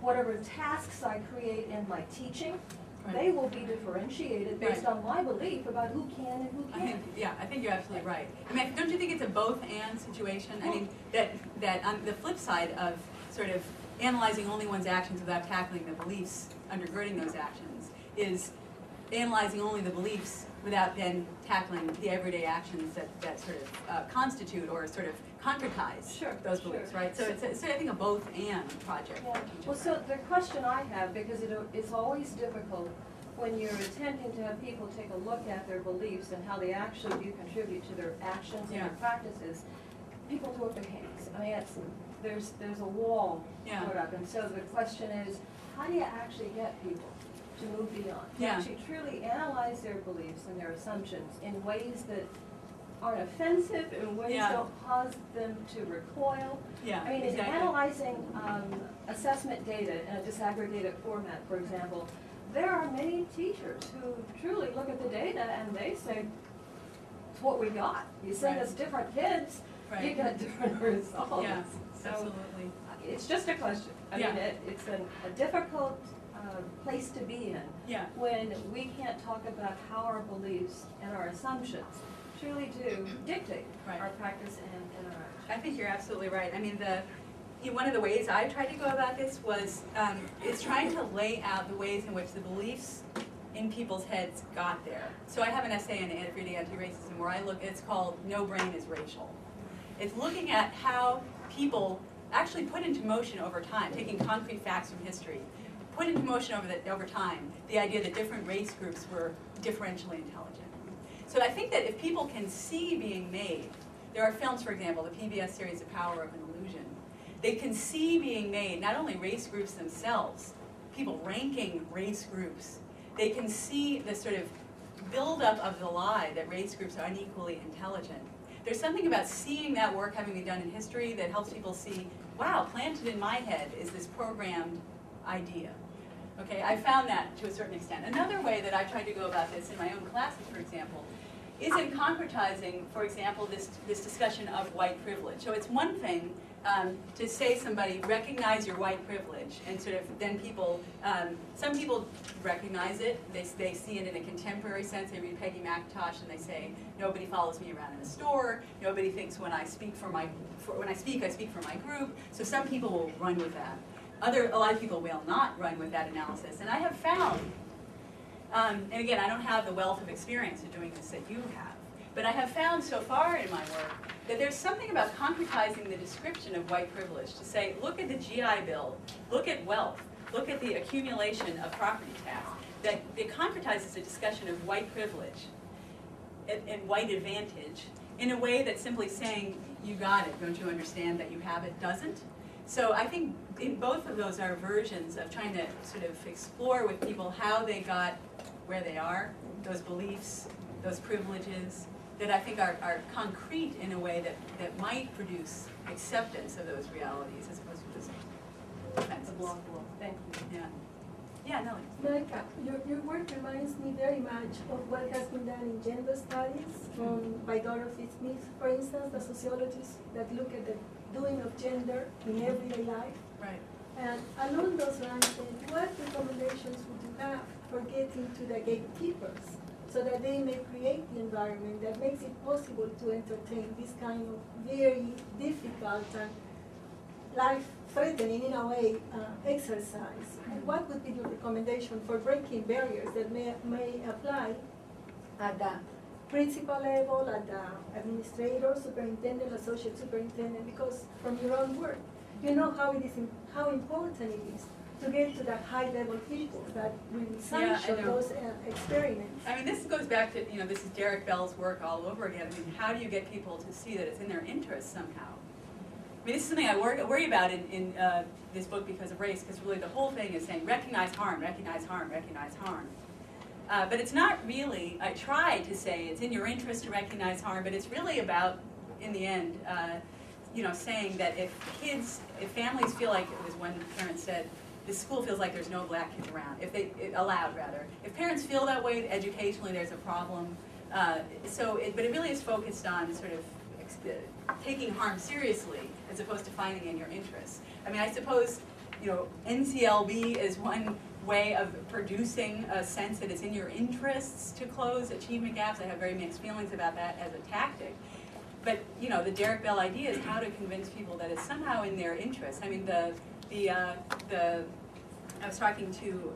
whatever tasks I create in my teaching, Right. they will be differentiated based Right. on my belief about who can and who can't. I think you're absolutely right. I mean, don't you think it's a both-and situation? I mean, that on the flip side of sort of analyzing only one's actions without tackling the beliefs undergirding those actions is analyzing only the beliefs without then tackling the everyday actions that sort of constitute or sort of concretize Sure, those sure. beliefs, right? So it's I think a both-and project. Yeah. for teaching Well, so practice. the question I have, because it's always difficult when you're attempting to have people take a look at their beliefs and how they actually do contribute to their actions and Yeah. their practices, people throw up their hands. I mean, there's a wall Yeah. put up, and so the question is, how do you actually get people to move beyond? To Yeah. actually truly analyze their beliefs and their assumptions in ways that aren't offensive, in ways Yeah. that don't cause them to recoil. Yeah, I mean, in exactly. analyzing assessment data in a disaggregated format, for example, there are many teachers who truly look at the data and they say, it's what we got. You send Right. us different kids, you Right. get different results. Yeah, So absolutely. it's just a question. I Yeah. mean, it's a difficult place to be in Yeah. when we can't talk about how our beliefs and our assumptions truly do dictate Right. our practice and our action. I think you're absolutely right. I mean, one of the ways I tried to go about this was is trying to lay out the ways in which the beliefs in people's heads got there. So I have an essay in Everyday Anti-Racism where I look, it's called No Brain is Racial. It's looking at how people actually put into motion over time, taking concrete facts from history, put into motion over time the idea that different race groups were differentially intelligent. So I think that if people can see being made, there are films, for example, the PBS series The Power of an Illusion, they can see being made not only race groups themselves, people ranking race groups, they can see the sort of buildup of the lie that race groups are unequally intelligent. There's something about seeing that work having been done in history that helps people see, wow, planted in my head is this programmed idea. Okay, I found that to a certain extent. Another way that I tried to go about this in my own classes, for example, isn't concretizing, for example, this discussion of white privilege. So it's one thing to say somebody, recognize your white privilege, and sort of then people, some people recognize it, they see it in a contemporary sense. They read Peggy McIntosh and they say, nobody follows me around in the store, nobody thinks when I speak I speak for my group, so some people will run with that. A lot of people will not run with that analysis, and I have found, and again, I don't have the wealth of experience of doing this that you have, but I have found so far in my work that there's something about concretizing the description of white privilege to say, look at the GI Bill, look at wealth, look at the accumulation of property tax, that it concretizes the discussion of white privilege and white advantage in a way that simply saying, you got it, don't you understand that you have it, doesn't. So I think in both of those are versions of trying to sort of explore with people how they got where they are, those beliefs, those privileges, that I think are concrete in a way that might produce acceptance of those realities as opposed to just offenses. Thank you. Yeah. Yeah, Nellie. Mica, your work reminds me very much of what has been done in gender studies by Dorothy Smith, for instance, the sociologists that look at the doing of gender in everyday life. Right. And along those lines, what recommendations would you have for getting to the gatekeepers so that they may create the environment that makes it possible to entertain this kind of very difficult and life-threatening, in a way, exercise? And what would be your recommendation for breaking barriers that may apply at the principal level, at the administrator, superintendent, associate superintendent? Because from your own work, you know how important it is to get to the high-level people that will sanction those experiments. I mean, this goes back to, this is Derek Bell's work all over again. I mean, how do you get people to see that it's in their interest somehow? I mean, this is something I worry about in this book because of race, because really the whole thing is saying recognize harm, recognize harm, recognize harm. But it's not really, I try to say it's in your interest to recognize harm, but it's really about, in the end, saying that if families feel like, it was one parent said, this school feels like there's no black kids around, if parents feel that way, educationally there's a problem. But it really is focused on sort of taking harm seriously as opposed to finding in your interests. I mean, I suppose, NCLB is one way of producing a sense that it's in your interests to close achievement gaps. I have very mixed feelings about that as a tactic. But, the Derek Bell idea is how to convince people that it's somehow in their interest. I mean, I was talking to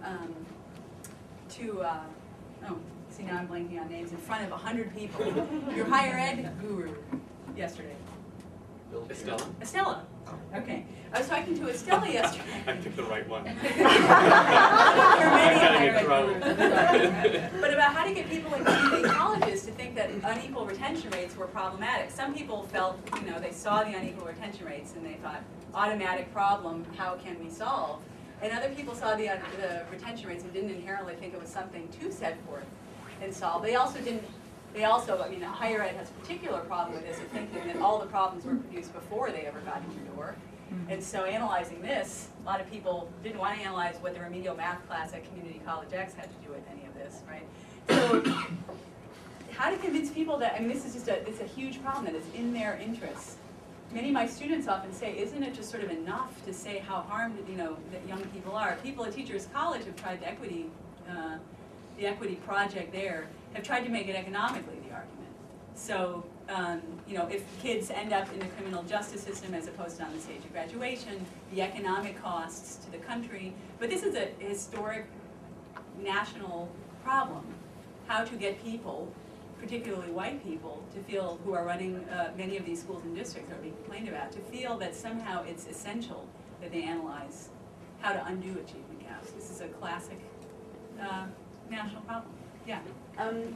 see now I'm blanking on names, in front of 100 people, your higher ed guru yesterday. Estella. Okay. I was talking to Estella yesterday. I picked the right one. There are many higher ed gurus. But about how to get people in community colleges to think that unequal retention rates were problematic. Some people felt, they saw the unequal retention rates and they thought, automatic problem, how can we solve? And other people saw the retention rates and didn't inherently think it was something to set forth and solve. They also, higher ed has a particular problem with this, of thinking that all the problems were produced before they ever got in the door. And so analyzing this, a lot of people didn't want to analyze what the remedial math class at Community College X had to do with any of this, right? So how to convince people that, this is just it's a huge problem, that it's in their interests. Many of my students often say, isn't it just sort of enough to say how harmed, that young people are? People at Teachers College have tried the equity project there, have tried to make it economically the argument. So, if kids end up in the criminal justice system as opposed to on the stage of graduation, the economic costs to the country. But this is a historic national problem. How to get people, particularly white people, to feel, who are running many of these schools and districts that are being complained about, to feel that somehow it's essential that they analyze how to undo achievement gaps. This is a classic national problem. Yeah.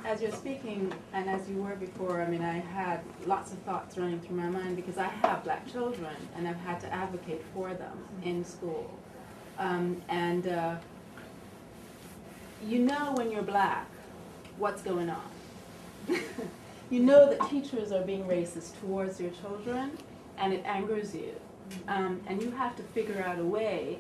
As you're speaking, and as you were before, I had lots of thoughts running through my mind because I have black children and I've had to advocate for them in school. When you're black, what's going on. You know that teachers are being racist towards your children, and it angers you. And you have to figure out a way,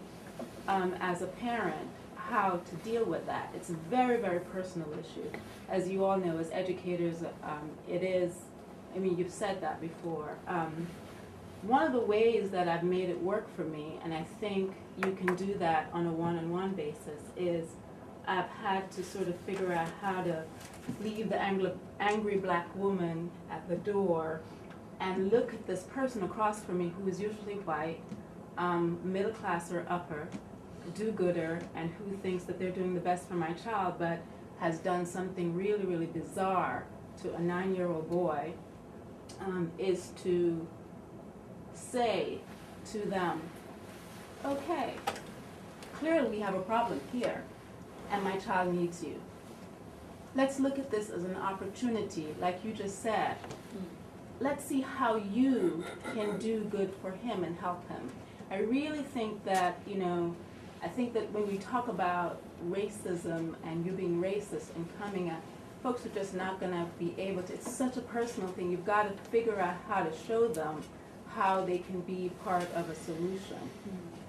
as a parent, how to deal with that. It's a very, very personal issue. As you all know, as educators, it is, I mean, you've said that before. One of the ways that I've made it work for me, and I think you can do that on a one-on-one basis, is I've had to sort of figure out how to leave the angry black woman at the door and look at this person across from me who is usually white, middle class or upper, do-gooder, and who thinks that they're doing the best for my child, but has done something really, really bizarre to a 9-year-old boy, is to say to them, okay, clearly we have a problem here, and my child needs you. Let's look at this as an opportunity, like you just said. Let's see how you can do good for him and help him. I really think that, you know, I think that when we talk about racism and you being racist and coming at, folks are just not going to be able to, it's such a personal thing. You've got to figure out how to show them how they can be part of a solution,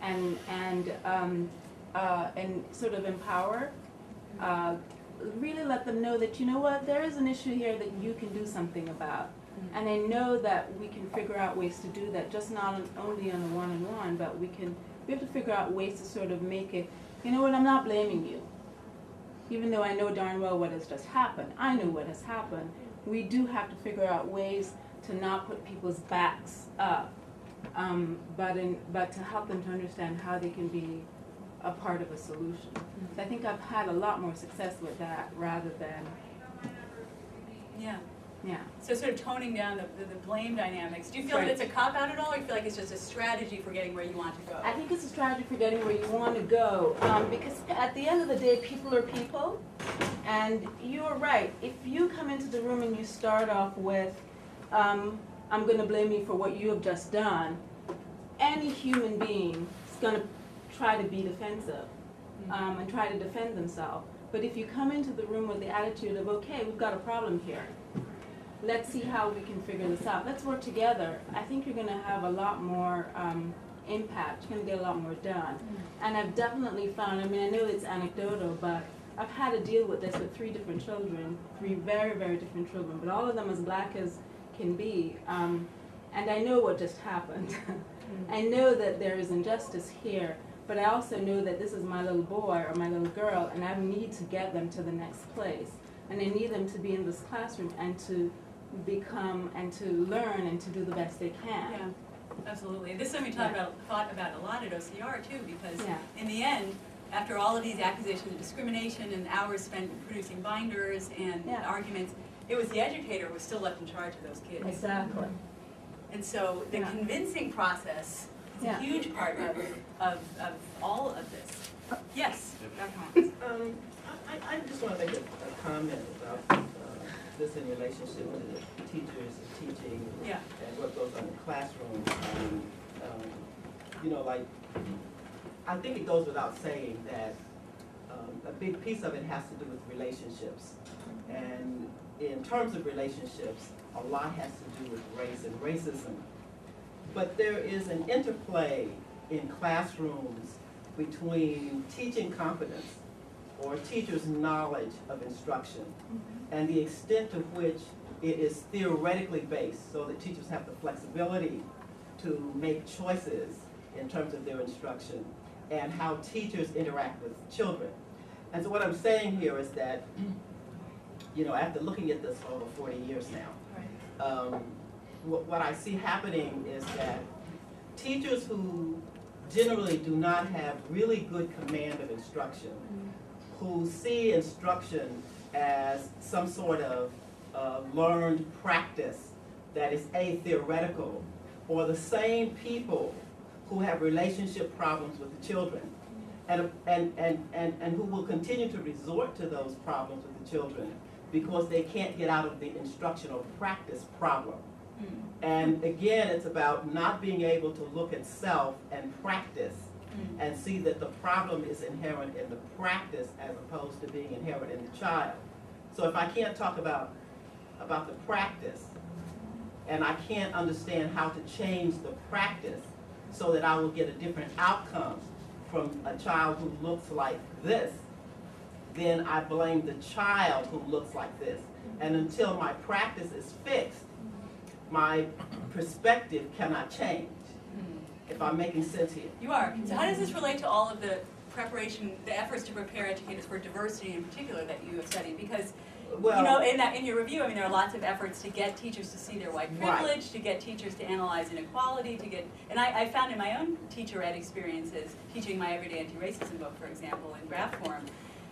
and sort of empower, really let them know that, you know what, there is an issue here that you can do something about. And I know that we can figure out ways to do that, just not only on a one-on-one, but we have to figure out ways to sort of make it, you know what, I'm not blaming you. Even though I know darn well what has just happened, I know what has happened. We do have to figure out ways to not put people's backs up, but to help them to understand how they can be a part of a solution. So I think I've had a lot more success with that rather than, Yeah. yeah. So sort of toning down the blame dynamics. Do you feel Right. that it's a cop-out at all, or do you feel like it's just a strategy for getting where you want to go? I think it's a strategy for getting where you want to go, because at the end of the day, people are people, and you're right. If you come into the room and you start off with, I'm going to blame you for what you have just done, any human being is going to try to be defensive and try to defend themselves. But if you come into the room with the attitude of, okay, we've got a problem here, let's see how we can figure this out, let's work together, I think you're going to have a lot more impact. You're going to get a lot more done. And I've definitely found, I mean, I know it's anecdotal, but I've had to deal with this with 3 different children, 3 very, very different children, but all of them as black as can be. And I know what just happened. I know that there is injustice here, but I also know that this is my little boy or my little girl, and I need to get them to the next place. And I need them to be in this classroom and to become and to learn and to do the best they can. Yeah, absolutely. This is something we thought about a lot at OCR too, because Yeah. in the end, after all of these accusations of discrimination and hours spent producing binders and Yeah. arguments, it was the educator who was still left in charge of those kids. Exactly. And so the Yeah. convincing process is Yeah. a huge part of all of this. Yes, Dr. Collins. I just want to make a comment about this in relationship to the teachers and teaching Yeah. and what goes on in the classroom. You know, like, I think it goes without saying that a big piece of it has to do with relationships. And in terms of relationships, a lot has to do with race and racism. But there is an interplay in classrooms between teaching competence or teachers' knowledge of instruction and the extent to which it is theoretically based, so that teachers have the flexibility to make choices in terms of their instruction, and how teachers interact with children. And so what I'm saying here is that, you know, after looking at this for over 40 years now, what I see happening is that teachers who generally do not have really good command of instruction, who see instruction as some sort of learned practice that is theoretical, or the same people who have relationship problems with the children, and who will continue to resort to those problems with the children because they can't get out of the instructional practice problem. And again, it's about not being able to look at self and practice and see that the problem is inherent in the practice as opposed to being inherent in the child. So if I can't talk about the practice, and I can't understand how to change the practice so that I will get a different outcome from a child who looks like this, then I blame the child who looks like this. And until my practice is fixed, my perspective cannot change. If I'm making sense here. You are. So how does this relate to all of the preparation, the efforts to prepare educators for diversity in particular that you have studied? Because Well, you know, in your review, I mean, there are lots of efforts to get teachers to see their white privilege, Right. to get teachers to analyze inequality, to get, and I found in my own teacher ed experiences, teaching my Everyday Anti-Racism book, for example, in graph form,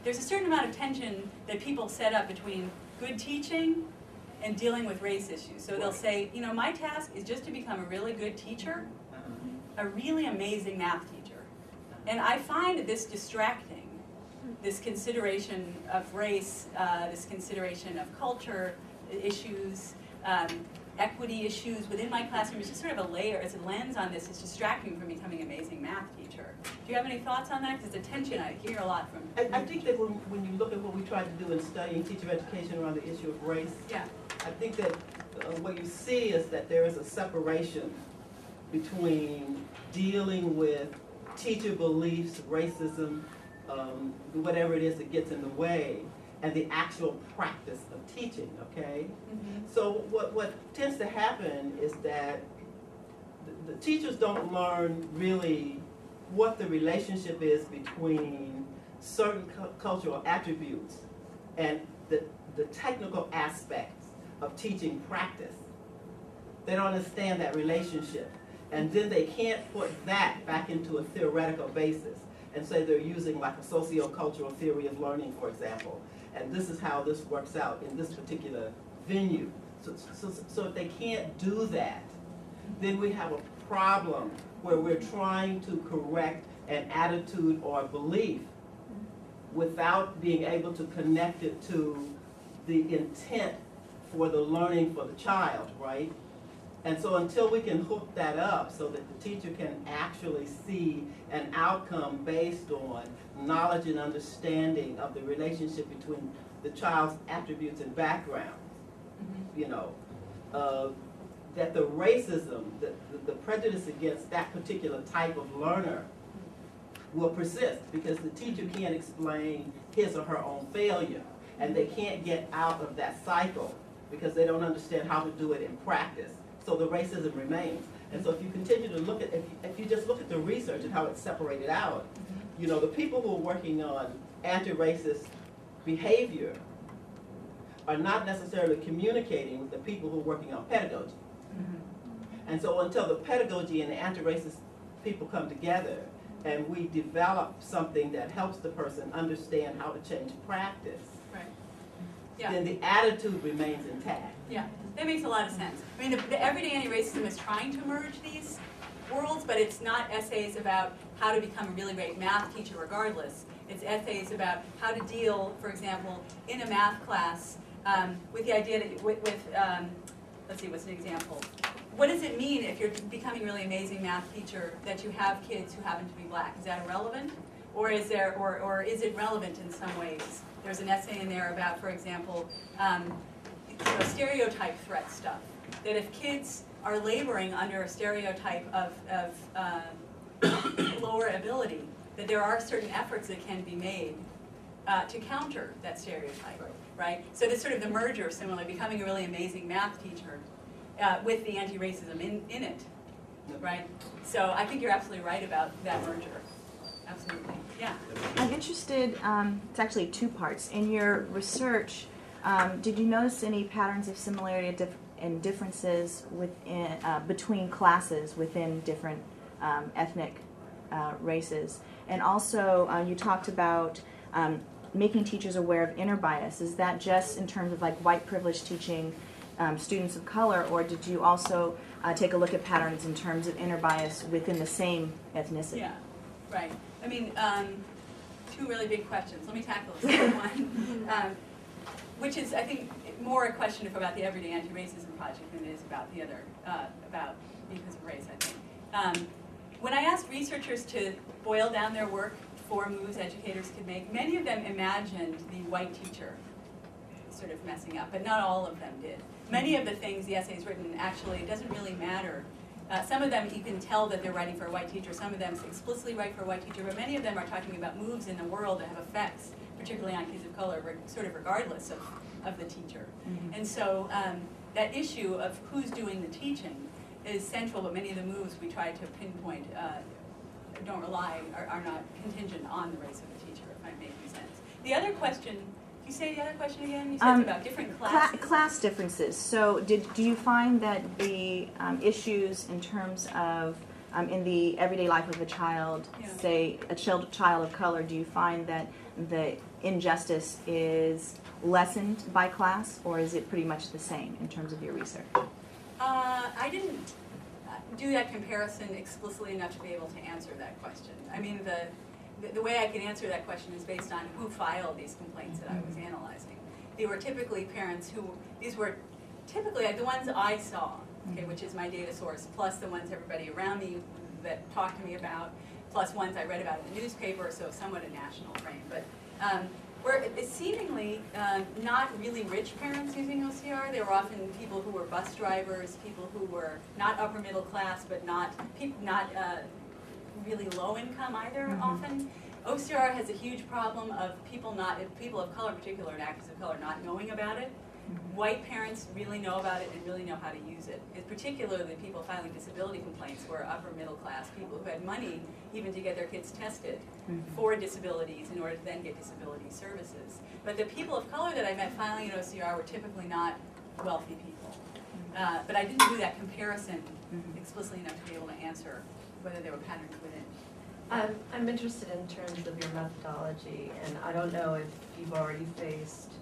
there's a certain amount of tension that people set up between good teaching and dealing with race issues. So they'll say, you know, my task is just to become a really good teacher, a really amazing math teacher. And I find this distracting. This consideration of race, this consideration of culture issues, equity issues within my classroom. It's just sort of a layer, it's a lens on this. It's distracting from becoming an amazing math teacher. Do you have any thoughts on that? Because it's a tension I hear a lot from. I think that when you look at what we try to do in studying teacher education around the issue of race, Yeah. I think that what you see is that there is a separation between dealing with teacher beliefs, racism, whatever it is that gets in the way, and the actual practice of teaching, okay? Mm-hmm. So what tends to happen is that the teachers don't learn really what the relationship is between certain cultural attributes and the technical aspects of teaching practice. They don't understand that relationship. And then they can't put that back into a theoretical basis and say they're using like a socio-cultural theory of learning, for example. And this is how this works out in this particular venue. So if they can't do that, then we have a problem where we're trying to correct an attitude or belief without being able to connect it to the intent for the learning for the child, right? And so until we can hook that up so that the teacher can actually see an outcome based on knowledge and understanding of the relationship between the child's attributes and background, you know, that the racism, the prejudice against that particular type of learner will persist because the teacher can't explain his or her own failure, and they can't get out of that cycle because they don't understand how to do it in practice. So the racism remains. And so if you continue to look at, if you just look at the research and how it's separated out, you know, the people who are working on anti-racist behavior are not necessarily communicating with the people who are working on pedagogy. And so until the pedagogy and the anti-racist people come together and we develop something that helps the person understand how to change practice, Right. Yeah. then the attitude remains intact. Yeah, that makes a lot of sense. I mean, the Everyday Anti-Racism is trying to merge these worlds, but it's not essays about how to become a really great math teacher regardless. It's essays about how to deal, for example, in a math class with the idea that, let's see, what's an example? What does it mean if you're becoming a really amazing math teacher that you have kids who happen to be black? Is that irrelevant? Or is there, or is it relevant in some ways? There's an essay in there about, for example, stereotype threat stuff. That if kids are laboring under a stereotype of lower ability, that there are certain efforts that can be made to counter that stereotype, right? So there's sort of the merger, similarly, becoming a really amazing math teacher with the anti-racism in it, right? So I think you're absolutely right about that merger. Absolutely, yeah. I'm interested, it's actually two parts. In your research, did you notice any patterns of similarity and differences within, between classes within different ethnic races? And also, you talked about making teachers aware of inner bias. Is that just in terms of like white privilege teaching students of color, or did you also take a look at patterns in terms of inner bias within the same ethnicity? Yeah, right. I mean, two really big questions. Let me tackle the second one, which is, I think, more a question about the Everyday Anti-Racism Project than it is about the other, about because of race, I think. When I asked researchers to boil down their work for moves educators could make, many of them imagined the white teacher sort of messing up, but not all of them did. Many of the things the essay's written, actually, it doesn't really matter Some of them you can tell that they're writing for a white teacher, some of them explicitly write for a white teacher, but many of them are talking about moves in the world that have effects, particularly on kids of color, sort of regardless of the teacher. Mhm. And so that issue of who's doing the teaching is central, but many of the moves we try to pinpoint are not contingent on the race of the teacher, if I'm making sense. The other question, can you say the other question again? You said it's about different classes. Class differences. So do you find that the issues in terms of in the everyday life of a child, Yeah. say a child of color, do you find that the injustice is lessened by class, or is it pretty much the same in terms of your research? I didn't do that comparison explicitly enough to be able to answer that question. I mean, the way I can answer that question is based on who filed these complaints that I was analyzing. They were typically parents these were typically the ones I saw, okay, which is my data source, plus the ones everybody around me that talked to me about, plus ones I read about in the newspaper, so somewhat a national frame. But were seemingly not really rich parents using OCR. They were often people who were bus drivers, people who were not upper middle class, but not really low income either. Mm-hmm. Often, OCR has a huge problem of people of color in particular and actors of color not knowing about it. Mm-hmm. White parents really know about it and really know how to use it. It's particularly people filing disability complaints were upper middle class, people who had money even to get their kids tested for disabilities in order to then get disability services. But the people of color that I met filing an OCR were typically not wealthy people. But I didn't do that comparison explicitly enough to be able to answer whether there were patterns within. I'm interested in terms of your methodology, and I don't know if you've already faced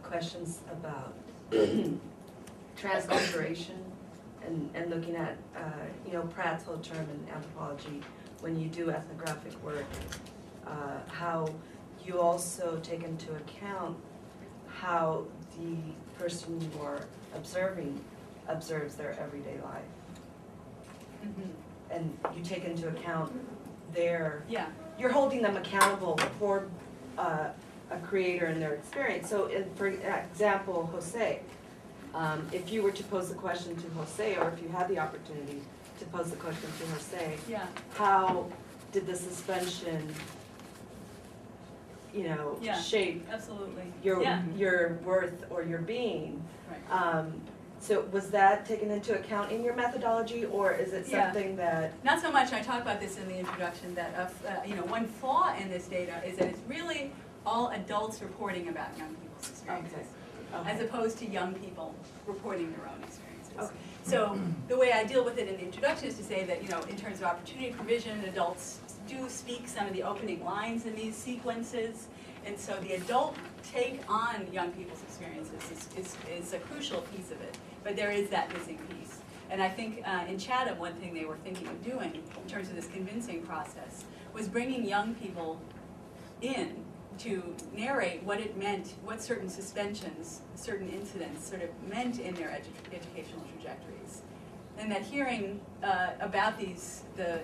questions about transculturation and looking at, Pratt's whole term in anthropology, when you do ethnographic work, how you also take into account how the person you are observing observes their everyday life. And you take into account you're holding them accountable for a creator and their experience. So for example, Jose, if you were to pose the question to Jose, or if you had the opportunity to pose the question to Jose, how did the suspension, shape Absolutely. your worth or your being? Right. So was that taken into account in your methodology, or is it something that? Not so much. I talk about this in the introduction that one flaw in this data is that it's really all adults reporting about young people's experiences, as opposed to young people reporting their own experiences. Okay. So the way I deal with it in the introduction is to say that in terms of opportunity provision, adults do speak some of the opening lines in these sequences, and so the adult take on young people's experiences is a crucial piece of it. But there is that missing piece. And I think in Chatham, one thing they were thinking of doing in terms of this convincing process was bringing young people in to narrate what it meant, what certain suspensions, certain incidents sort of meant in their educational trajectories. And that hearing about the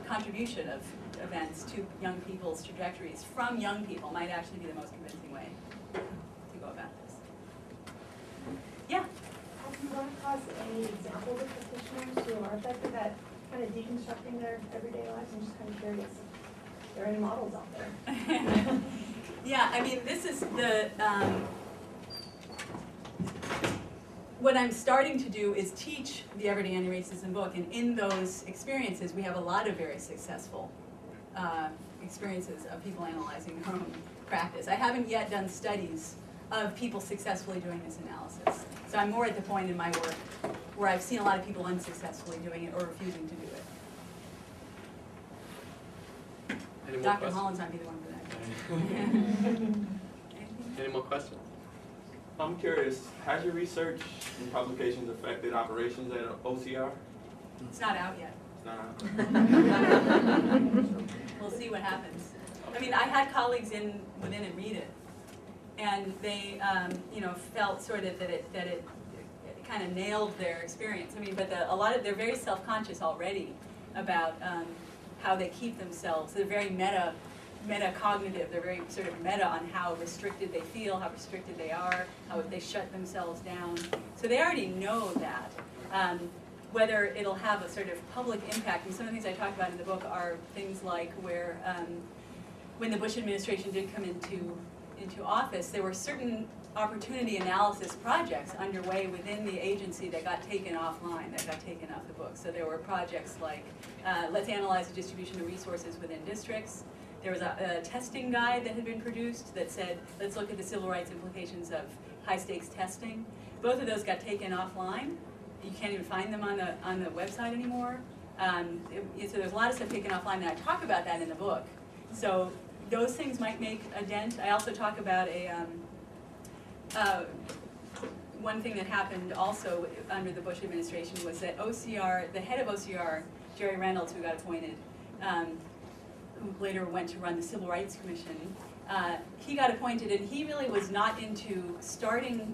contribution of events to young people's trajectories from young people might actually be the most convincing way to go about this. Yeah? Have you run across any examples of practitioners who are effective at kind of deconstructing their everyday lives? I'm just kind of curious if there are any models out there. Yeah, I mean, this is what I'm starting to do is teach the Everyday Anti-Racism book, and in those experiences, we have a lot of very successful experiences of people analyzing their own practice. I haven't yet done studies of people successfully doing this analysis. So I'm more at the point in my work where I've seen a lot of people unsuccessfully doing it or refusing to do it. Any more Dr. questions? Holland's might be the one for that. Any more questions? I'm curious, has your research and publications affected operations at OCR? It's not out yet. It's not out. We'll see what happens. I mean, I had colleagues within it read it, and they, felt sort of that it kind of nailed their experience. I mean, but they're very self-conscious already about how they keep themselves. They're very metacognitive. They're very sort of meta on how restricted they feel, how restricted they are, how they shut themselves down. So they already know that. whether it'll have a sort of public impact. And some of the things I talk about in the book are things like where when the Bush administration did come into office, there were certain opportunity analysis projects underway within the agency that got taken offline, that got taken off the books. So there were projects like, let's analyze the distribution of resources within districts. There was a testing guide that had been produced that said, let's look at the civil rights implications of high-stakes testing. Both of those got taken offline. You can't even find them on the website anymore. So there's a lot of stuff taken offline, and I talk about that in the book. So those things might make a dent. I also talk about one thing that happened also under the Bush administration was that OCR, the head of OCR, Jerry Reynolds, who got appointed, who later went to run the Civil Rights Commission, he got appointed, and he really was not into starting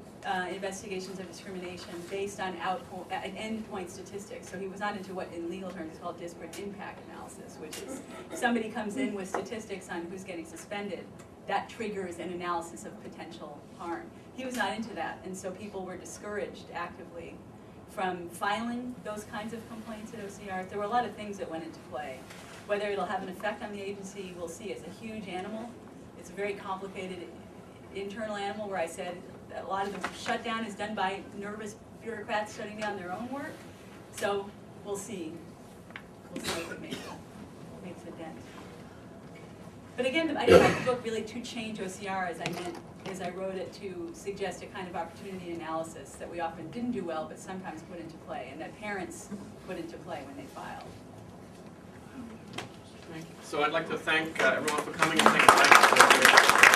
investigations of discrimination based on endpoint statistics. So he was not into what in legal terms is called disparate impact analysis, which is somebody comes in with statistics on who's getting suspended. That triggers an analysis of potential harm. He was not into that, and so people were discouraged actively from filing those kinds of complaints at OCR. There were a lot of things that went into play. Whether it'll have an effect on the agency, we'll see. It's a huge animal. It's a very complicated internal animal where I said a lot of the shutdown is done by nervous bureaucrats shutting down their own work. So we'll see. We'll see if it makes a dent. But again, I didn't write the book really to change OCR as I wrote it to suggest a kind of opportunity analysis that we often didn't do well, but sometimes put into play, and that parents put into play when they filed. Thank you. So I'd like to thank everyone for coming and thank